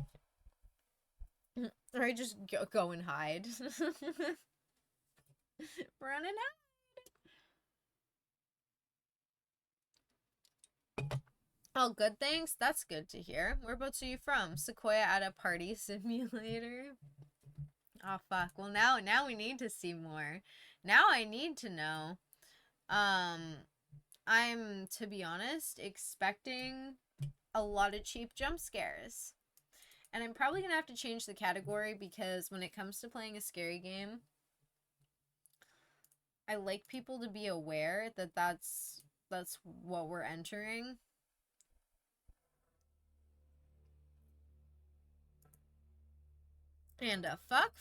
go and hide. Run and hide. Oh, good, thanks. That's good to hear. Whereabouts are you from? Sequoia at a party simulator. Oh fuck. Well, now we need to see more. Now I need to know. I'm, to be honest, expecting a lot of cheap jump scares. And I'm probably gonna have to change the category, because when it comes to playing a scary game, I like people to be aware that that's what we're entering. And a fuck.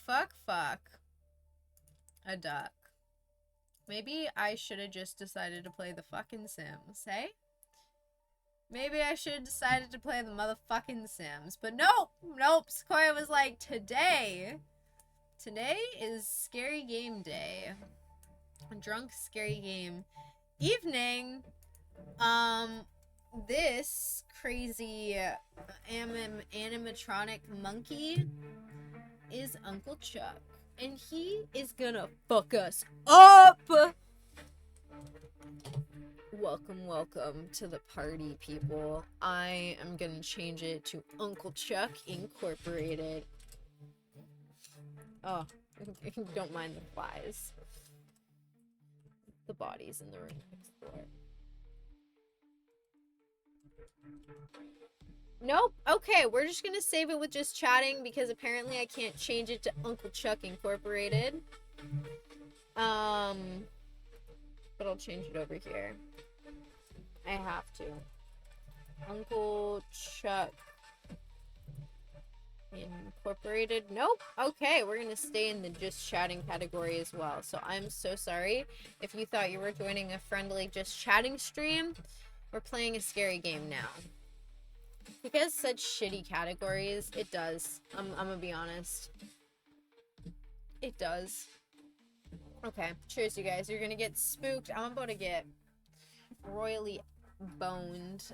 A duck. Maybe I should have just decided to play the fucking Sims, hey? Maybe I should have decided to play the motherfucking Sims. But nope. Sequoia was like, today is scary game day. Drunk scary game evening. This crazy animatronic monkey is Uncle Chuck, and he is gonna fuck us up. Welcome to the party, people. I am gonna change it to Uncle Chuck Incorporated. Oh, don't mind the flies. The bodies in the room next door. Nope. Okay, we're just gonna save it with just chatting because apparently I can't change it to Uncle Chuck Incorporated. But I'll change it over here. I have to. Uncle Chuck Incorporated. Nope. Okay, we're gonna stay in the just chatting category as well. So I'm so sorry if you thought you were joining a friendly just chatting stream. We're playing a scary game now. Because such shitty categories, it does. I'm gonna be honest. It does. Okay, cheers, you guys. You're gonna get spooked. I'm about to get royally boned.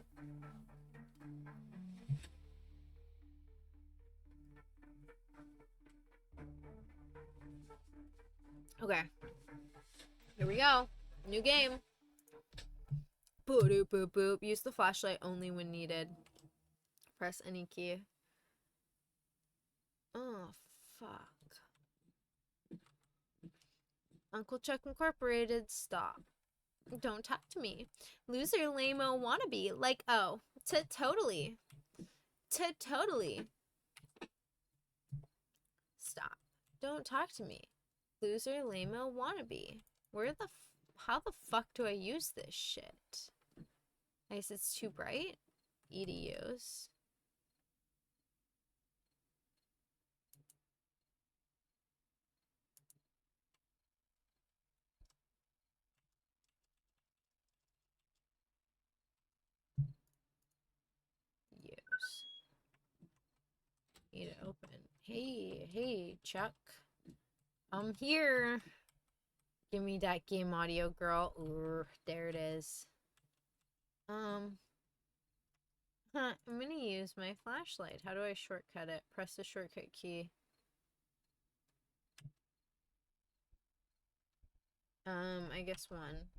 Okay. Here we go. New game. Boop, boop, boop, boop. Use the flashlight only when needed. Press any key. Oh, fuck. Uncle Chuck Incorporated, stop. Don't talk to me. Loser, lame-o, wannabe. Like, oh. Totally. Totally. Stop. Don't talk to me. Loser, lame-o, wannabe. How the fuck do I use this shit? I guess it's too bright. E to use. Use. Need to open. Hey, Chuck. I'm here. Give me that game audio, girl. Ooh, there it is. I'm gonna use my flashlight. How do I shortcut it? Press the shortcut key. I guess one.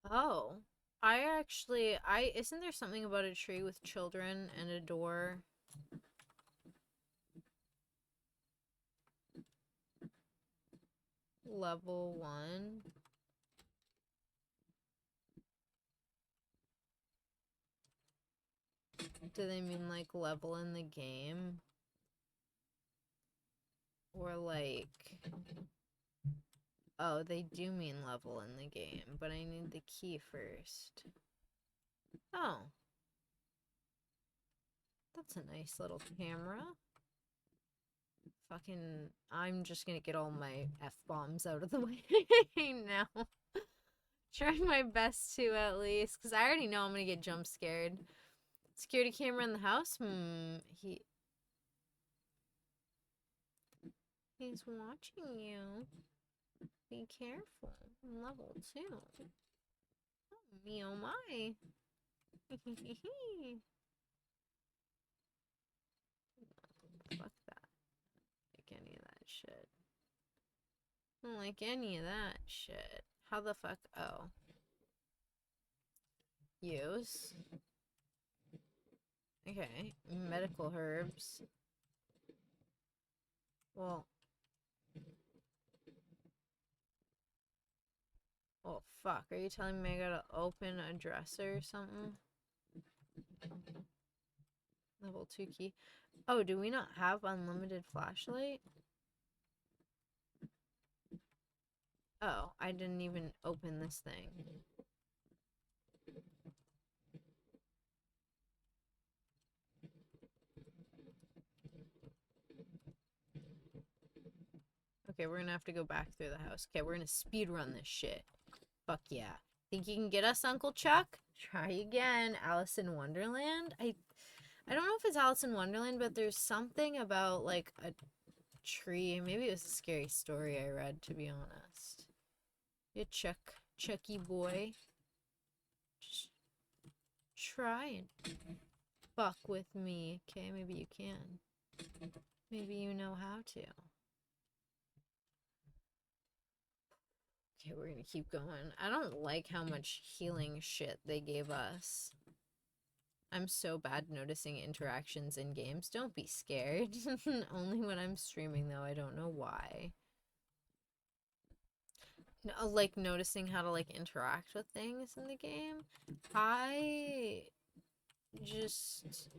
Oh. Isn't there something about a tree with children and a door? Level 1. Do they mean like level in the game? Or like... Oh, they do mean level in the game, but I need the key first. Oh. That's a nice little camera. Fucking, I'm just gonna get all my F-bombs out of the way now. Try my best to, at least, because I already know I'm gonna get jump scared. Security camera in the house? He's watching you. Be careful. Level 2. Oh, me oh my. Fuck that. Like any of that shit. I don't like any of that shit. How the fuck? Oh. Use. Okay. Medical herbs. Well. Oh, fuck. Are you telling me I gotta open a dresser or something? Level 2 key. Oh, do we not have unlimited flashlight? Oh, I didn't even open this thing. Okay, we're gonna have to go back through the house. Okay, we're gonna speed run this shit. Fuck yeah. Think you can get us, Uncle Chuck? Try again. Alice in Wonderland? I don't know if it's Alice in Wonderland, but there's something about, like, a tree. Maybe it was a scary story I read, to be honest. Yeah, Chucky boy. Just try and fuck with me. Okay, maybe you can. Maybe you know how to. Okay, we're gonna keep going. I don't like how much healing shit they gave us. I'm so bad noticing interactions in games. Don't be scared. Only when I'm streaming, though. I don't know why. No, like, noticing how to, like, interact with things in the game. I just...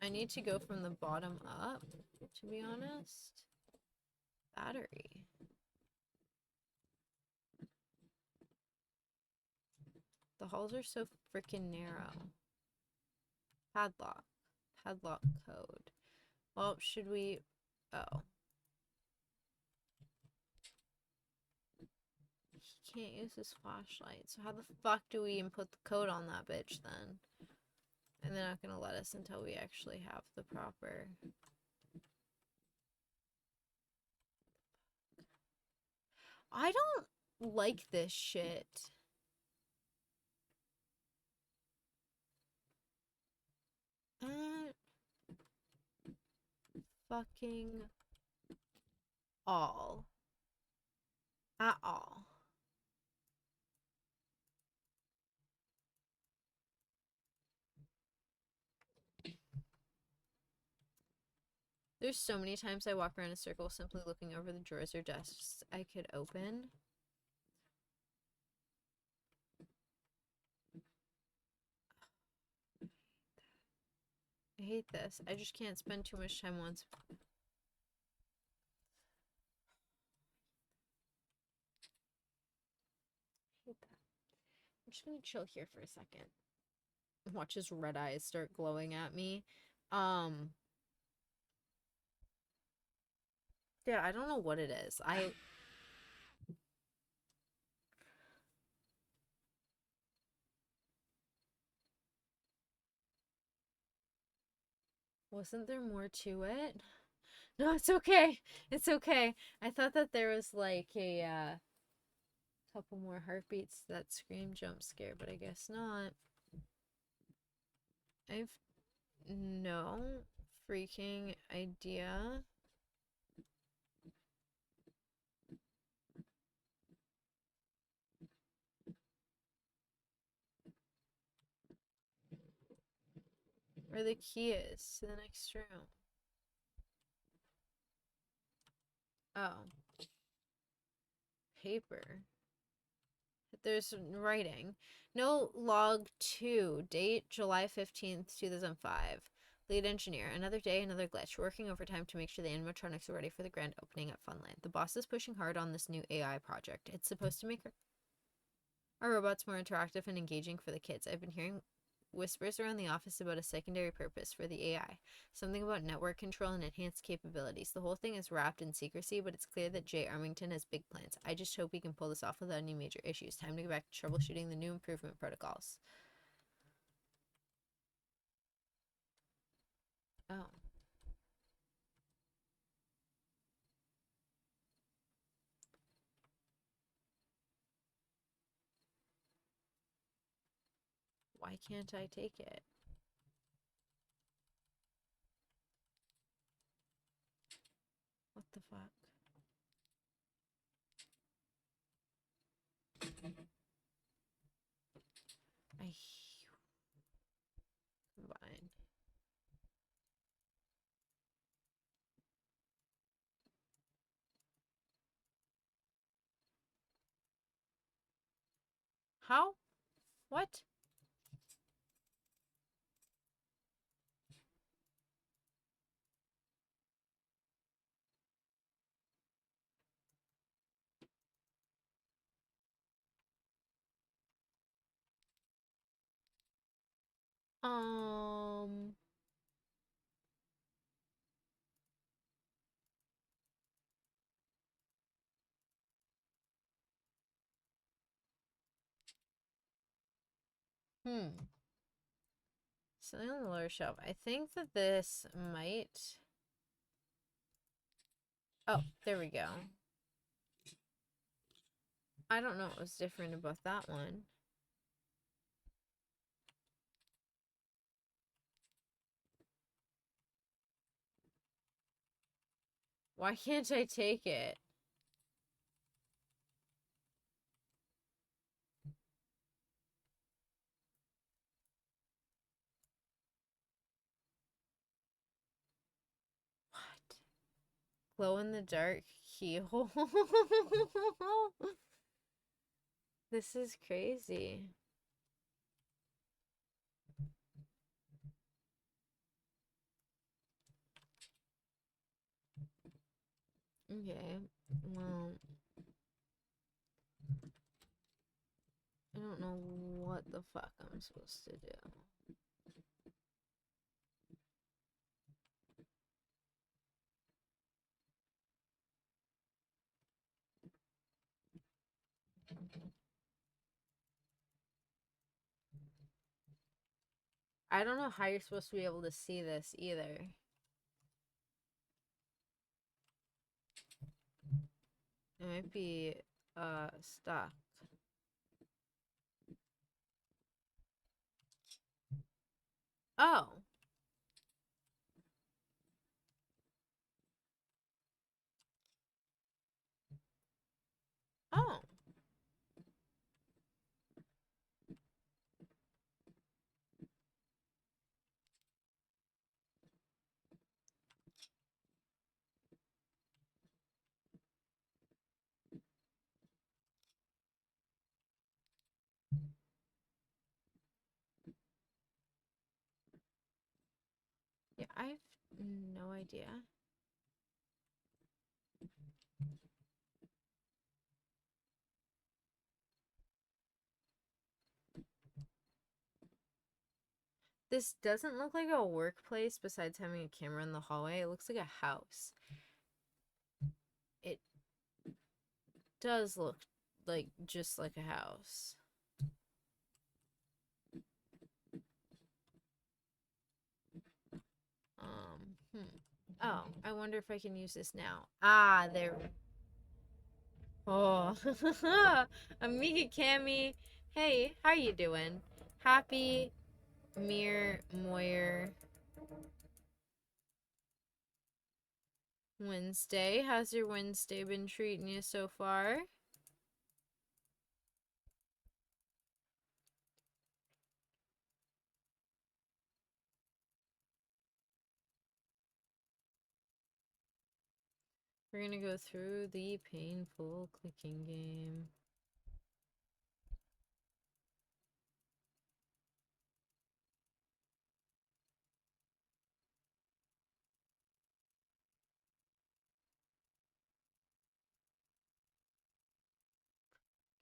I need to go from the bottom up, to be honest. Battery. The halls are so freaking narrow. Padlock. Padlock code. Well, should we... Oh. He can't use his flashlight. So how the fuck do we input the code on that bitch then? And they're not gonna let us until we actually have the proper... I don't like this shit. Fucking all. At all. There's so many times I walk around in a circle simply looking over the drawers or desks I could open. I hate this. I just can't spend too much time once. I hate that. I'm just gonna chill here for a second. Watch his red eyes start glowing at me. Yeah, I don't know what it is. Wasn't there more to it? No, it's okay. It's okay. I thought that there was like a couple more heartbeats to that scream jump scare, but I guess not. I've no freaking idea. Where the key is to the next room. Oh. Paper. There's writing. No log 2. Date July 15th, 2005. Lead engineer. Another day, another glitch. Working overtime to make sure the animatronics are ready for the grand opening at Funland. The boss is pushing hard on this new AI project. It's supposed to make our robots more interactive and engaging for the kids. I've been hearing whispers around the office about a secondary purpose for the AI. Something about network control and enhanced capabilities. The whole thing is wrapped in secrecy, but it's clear that Jay Armington has big plans. I just hope he can pull this off without any major issues. Time to get back to troubleshooting the new improvement protocols. Oh. Why can't I take it? What the fuck? I combine. How? What? Um. Hmm. Something on the lower shelf. I think that this might... Oh, there we go. I don't know what was different about that one. Why can't I take it? Glow in the dark keyhole. This is crazy. Okay, well, I don't know what the fuck I'm supposed to do. I don't know how you're supposed to be able to see this either. It might be stuck. Oh. Oh. Yeah, I have no idea. This doesn't look like a workplace besides having a camera in the hallway. It looks like a house. It does look like just like a house. Oh, I wonder if I can use this now. Ah, there. Oh, Amiga Cammy. Hey, how you doing? Happy Mir Moyer Wednesday. How's your Wednesday been treating you so far? We're gonna go through the painful clicking game.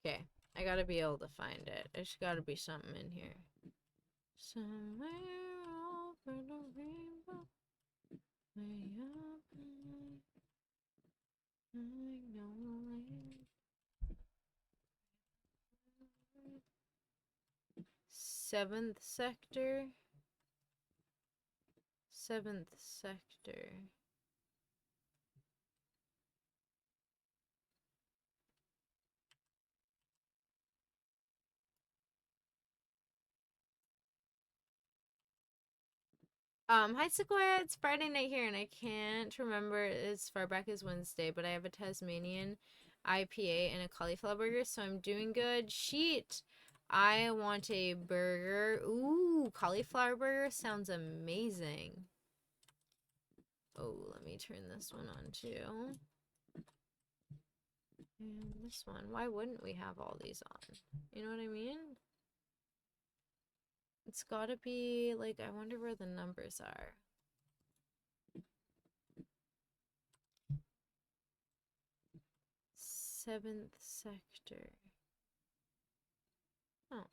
Okay, I gotta be able to find it. There's gotta be something in here. Somewhere over the rainbow, way up high, I know land. Seventh sector. Seventh sector. Hi Sequoia, it's Friday night here and I can't remember as far back as Wednesday, but I have a Tasmanian IPA and a cauliflower burger, so I'm doing good. Sheet. I want a burger. Ooh, cauliflower burger sounds amazing. Oh, let me turn this one on too. And this one. Why wouldn't we have all these on? You know what I mean? It's gotta be, like, I wonder where the numbers are. Seventh sector. Oh.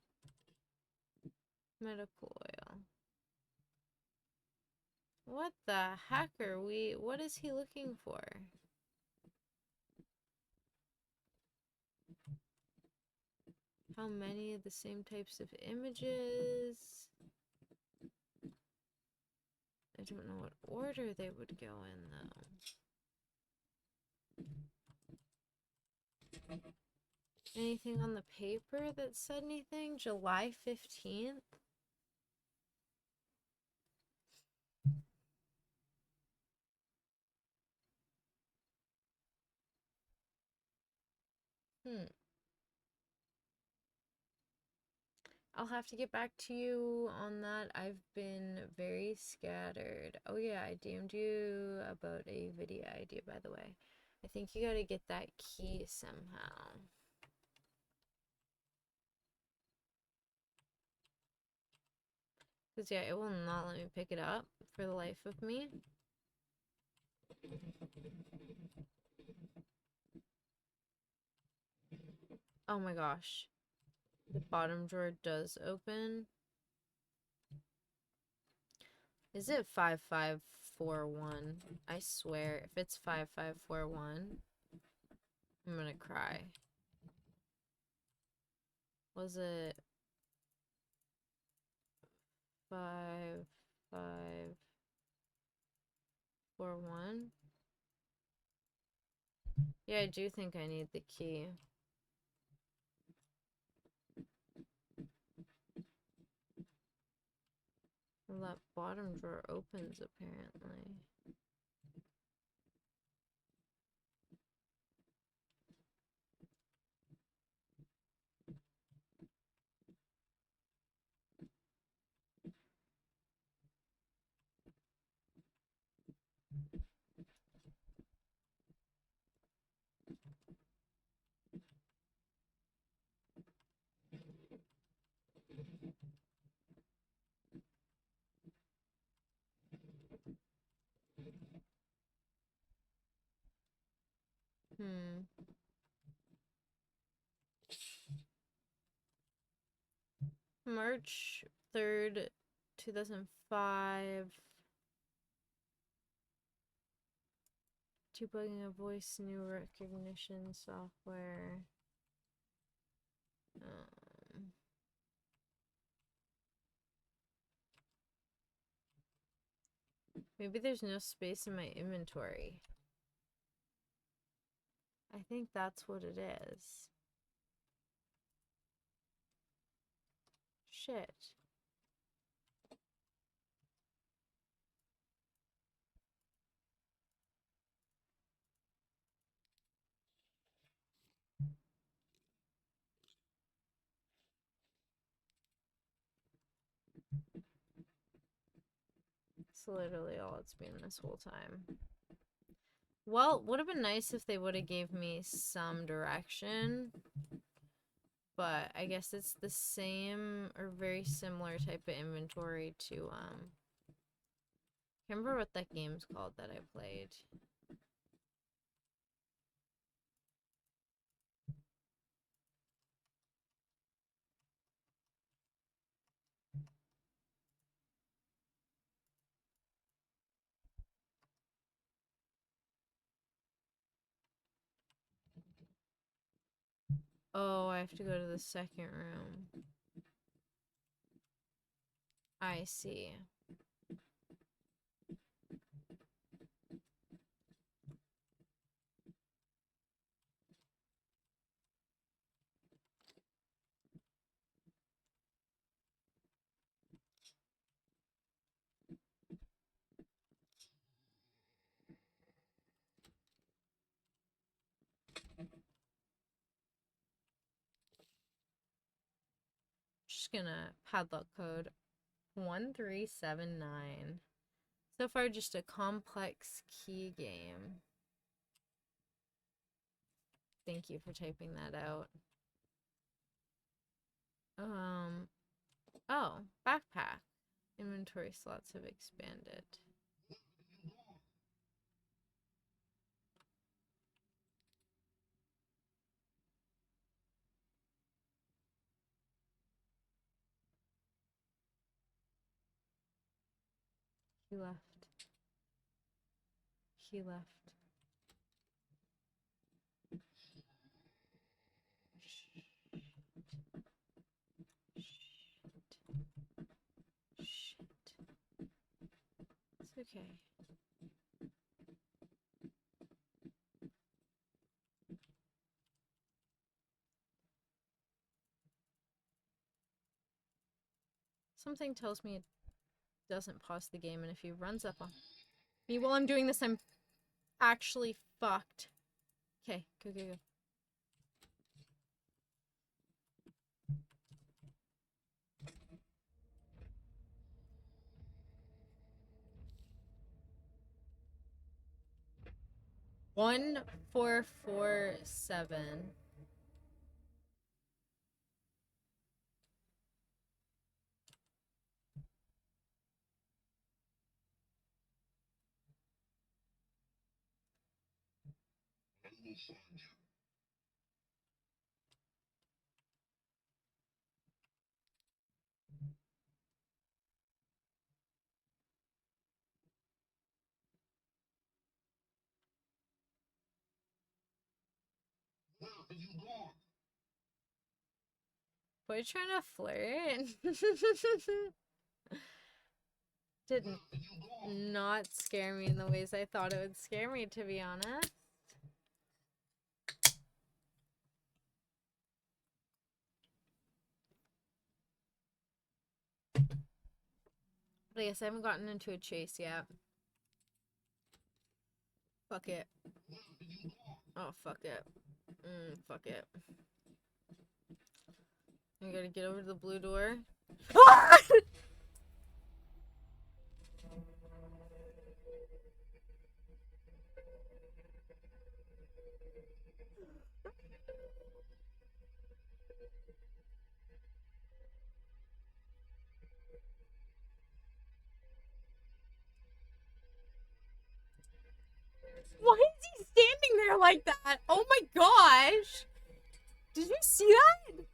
Medical oil. What the heck are we? What is he looking for? How many of the same types of images? I don't know what order they would go in, though. Anything on the paper that said anything? July 15th? I'll have to get back to you on that. I've been very scattered. Oh yeah, I DM'd you about a video idea, by the way. I think you gotta get that key somehow. Because yeah, it will not let me pick it up for the life of me. Oh my gosh. The bottom drawer does open. Is it 5541? I swear, if it's 5541, I'm gonna cry. Was it 5541? Yeah, I do think I need the key. Well, that bottom drawer opens, apparently. March 3rd, 2005. Debugging a voice new recognition software. Maybe there's no space in my inventory. I think that's what it is. Shit. It's literally all it's been this whole time. Well, would have been nice if they would have gave me some direction. But I guess it's the same or very similar type of inventory to, I can't remember what that game's called that I played. Oh, I have to go to the second room. I see. Just gonna padlock code 1379. So far, just a complex key game. Thank you for typing that out. Oh, backpack. Inventory slots have expanded. He left. He left. Shit. It's okay. Something tells me it doesn't pause the game, and if he runs up on me while I'm doing this, I'm actually fucked. Okay, go, go, go. 1447. Were you trying to flirt? Did not scare me in the ways I thought it would scare me, to be honest. But I guess I haven't gotten into a chase yet. Fuck it. Oh, fuck it. Fuck it. I gotta get over to the blue door. Why is he standing there like that? Oh my gosh! Did you see that?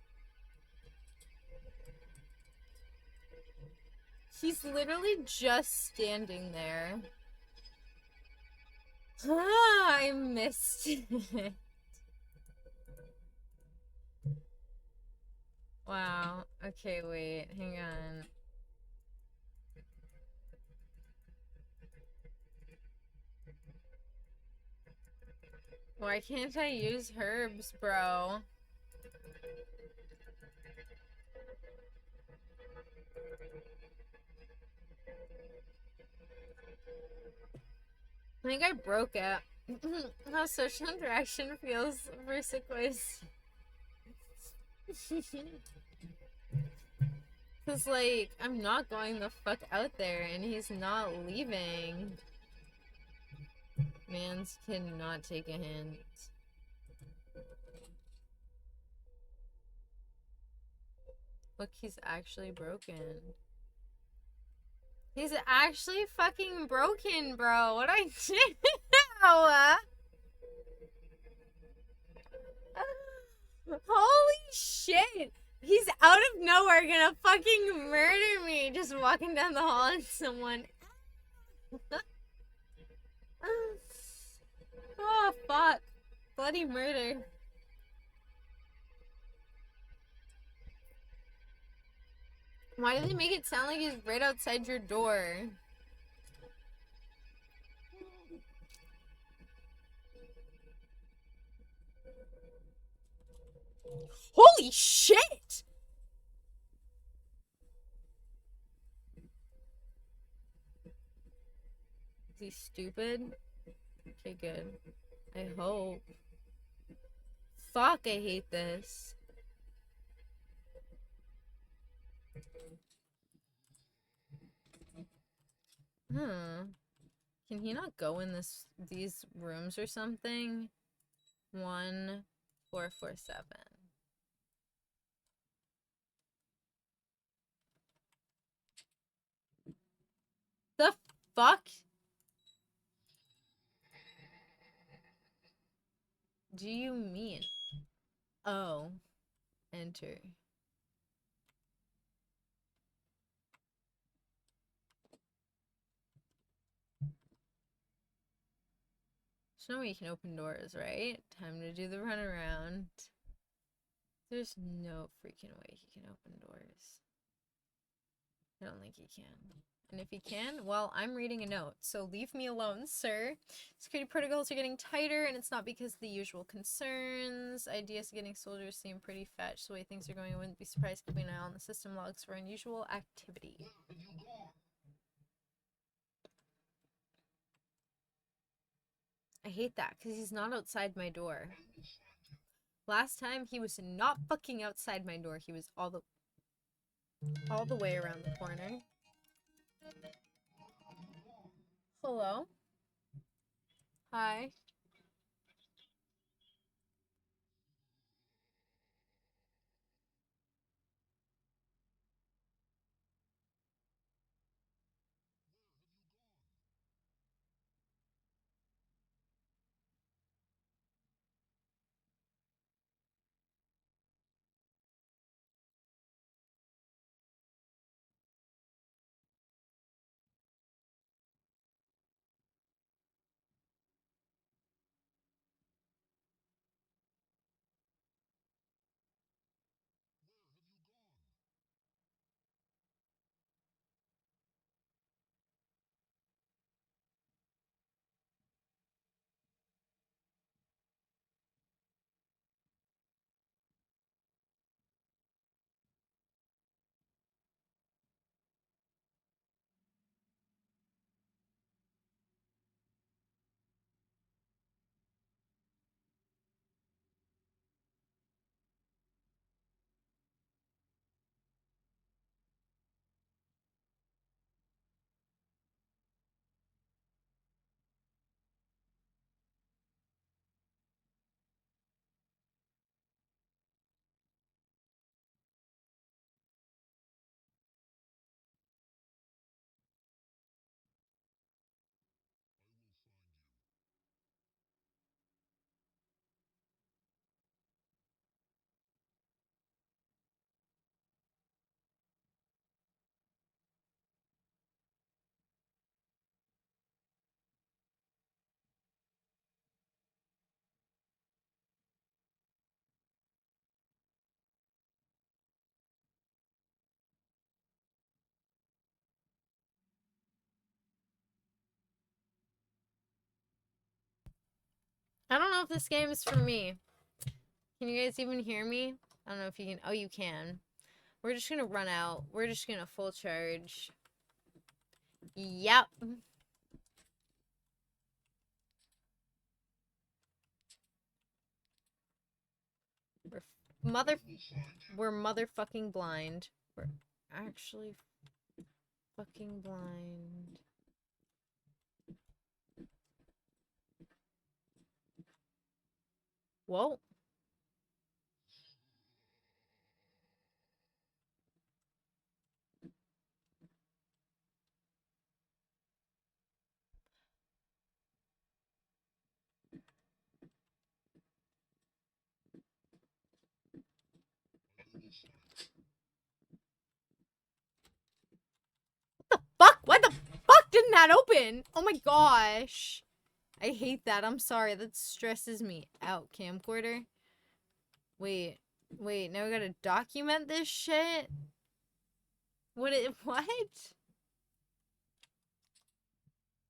He's literally just standing there. I missed it. Wow. Okay, wait. Hang on. Why can't I use herbs, bro? I think I broke it. How social interaction feels for sequoias. Cause like, I'm not going the fuck out there and he's not leaving. Mans cannot take a hint. Look, he's actually broken. He's actually fucking broken, bro. What I did now? Holy shit. He's out of nowhere gonna fucking murder me. Just walking down the hall and someone. Oh, fuck. Bloody murder. Why do they make it sound like he's right outside your door? Holy shit! Is he stupid? Okay, good. I hope. Fuck, I hate this. Can he not go in these rooms or something? 1447. The fuck? Do you mean? Oh. Enter. There's no way you can open doors, right? Time to do the runaround. There's no freaking way he can open doors. I don't think he can. And if he can, well, I'm reading a note, so leave me alone, sir. Security protocols are getting tighter, and it's not because of the usual concerns. Ideas of getting soldiers seem pretty fetched. The way things are going, I wouldn't be surprised keeping an eye on the system logs for unusual activity. I hate that, because he's not outside my door. Last time, he was not fucking outside my door. He was all the way around the corner. Hello? Hi. I don't know if this game is for me. Can you guys even hear me? I don't know if you can. Oh, you can. We're just gonna run out. We're just gonna full charge. Yep. We're we're motherfucking blind. We're actually fucking blind. Whoa. Fuck! Why the fuck didn't that open? Oh my gosh. I hate that. I'm sorry. That stresses me out, camcorder. Wait. Wait, now we gotta document this shit? What?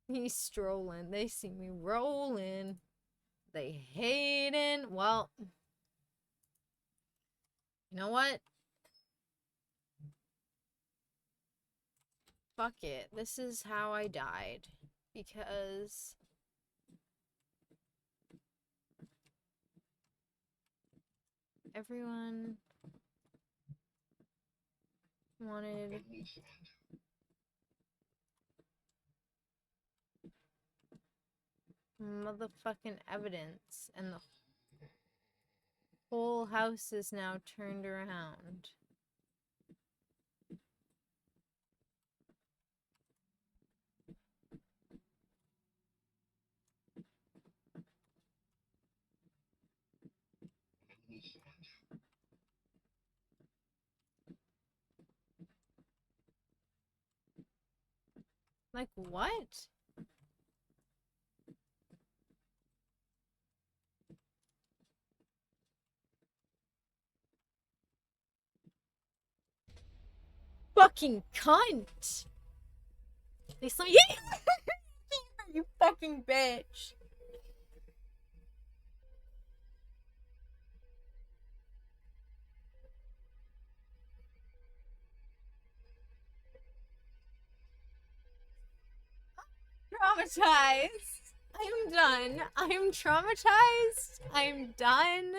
He's strolling. They see me rolling. They hating. Well, you know what? Fuck it. This is how I died. Because everyone wanted motherfucking evidence, and the whole house is now turned around. Like, what? Fucking cunt! They saw you. You fucking bitch. Traumatized. I'm done. I'm traumatized. I'm done.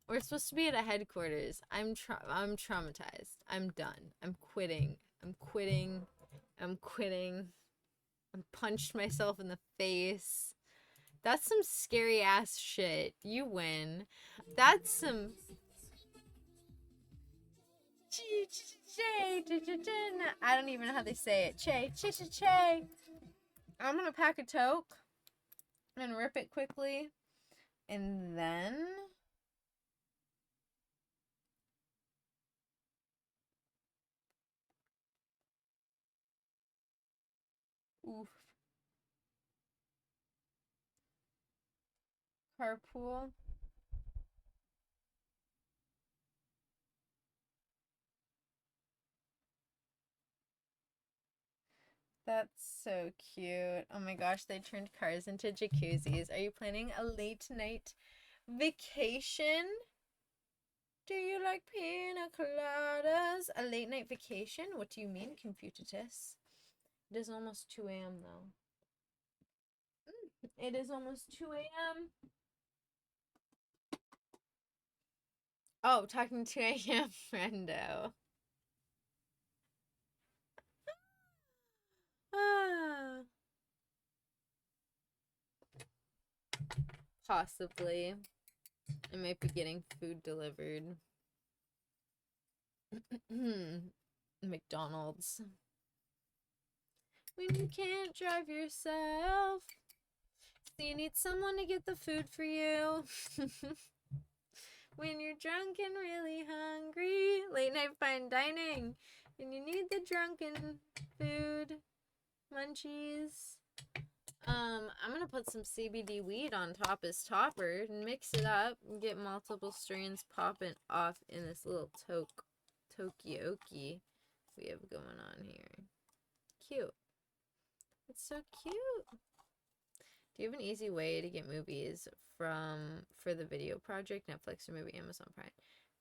We're supposed to be at a headquarters. I'm traumatized. I'm done. I'm quitting. I'm quitting. I'm quitting. I punched myself in the face. That's some scary ass shit. You win. That's some. I don't even know how they say it. Che. I'm gonna pack a toke and rip it quickly. And then. Oof. Carpool. That's so cute. Oh my gosh, they turned cars into jacuzzis. Are you planning a late night vacation? Do you like pina coladas? A late night vacation? What do you mean, Confucius? It is almost 2 a.m. though. It is almost 2 a.m. Oh, talking 2 a.m. friendo. Ah. Possibly. I might be getting food delivered. McDonald's. When you can't drive yourself, so you need someone to get the food for you. When you're drunk and really hungry, late night fine dining, and you need the drunken food munchies. I'm gonna put some CBD weed on top as topper and mix it up and get multiple strains popping off in this little Tokioki we have going on here. Cute. It's so cute. Do you have an easy way to get movies for the video project? Netflix or maybe Amazon Prime?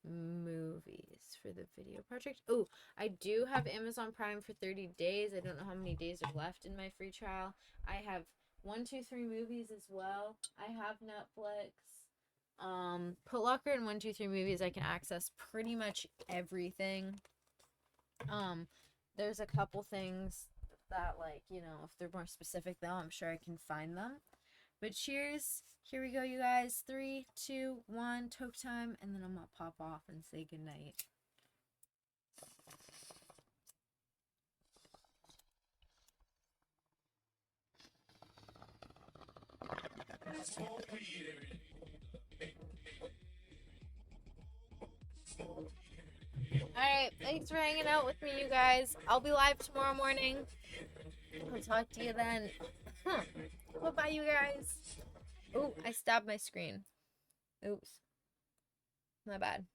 Movies for the video project. Oh, I do have Amazon Prime for 30 days. I don't know how many days are left in my free trial. I have 123 Movies as well. I have Netflix. Put Locker and 123 Movies, I can access pretty much everything. There's a couple things that, like, you know, if they're more specific though, I'm sure I can find them. But cheers. Here we go, you guys. 3, 2, 1, toke time, and then I'm gonna pop off and say goodnight. Alright, thanks for hanging out with me, you guys. I'll be live tomorrow morning. I'll talk to you then. Bye-bye, you guys. Oh, I stabbed my screen. Oops. My bad.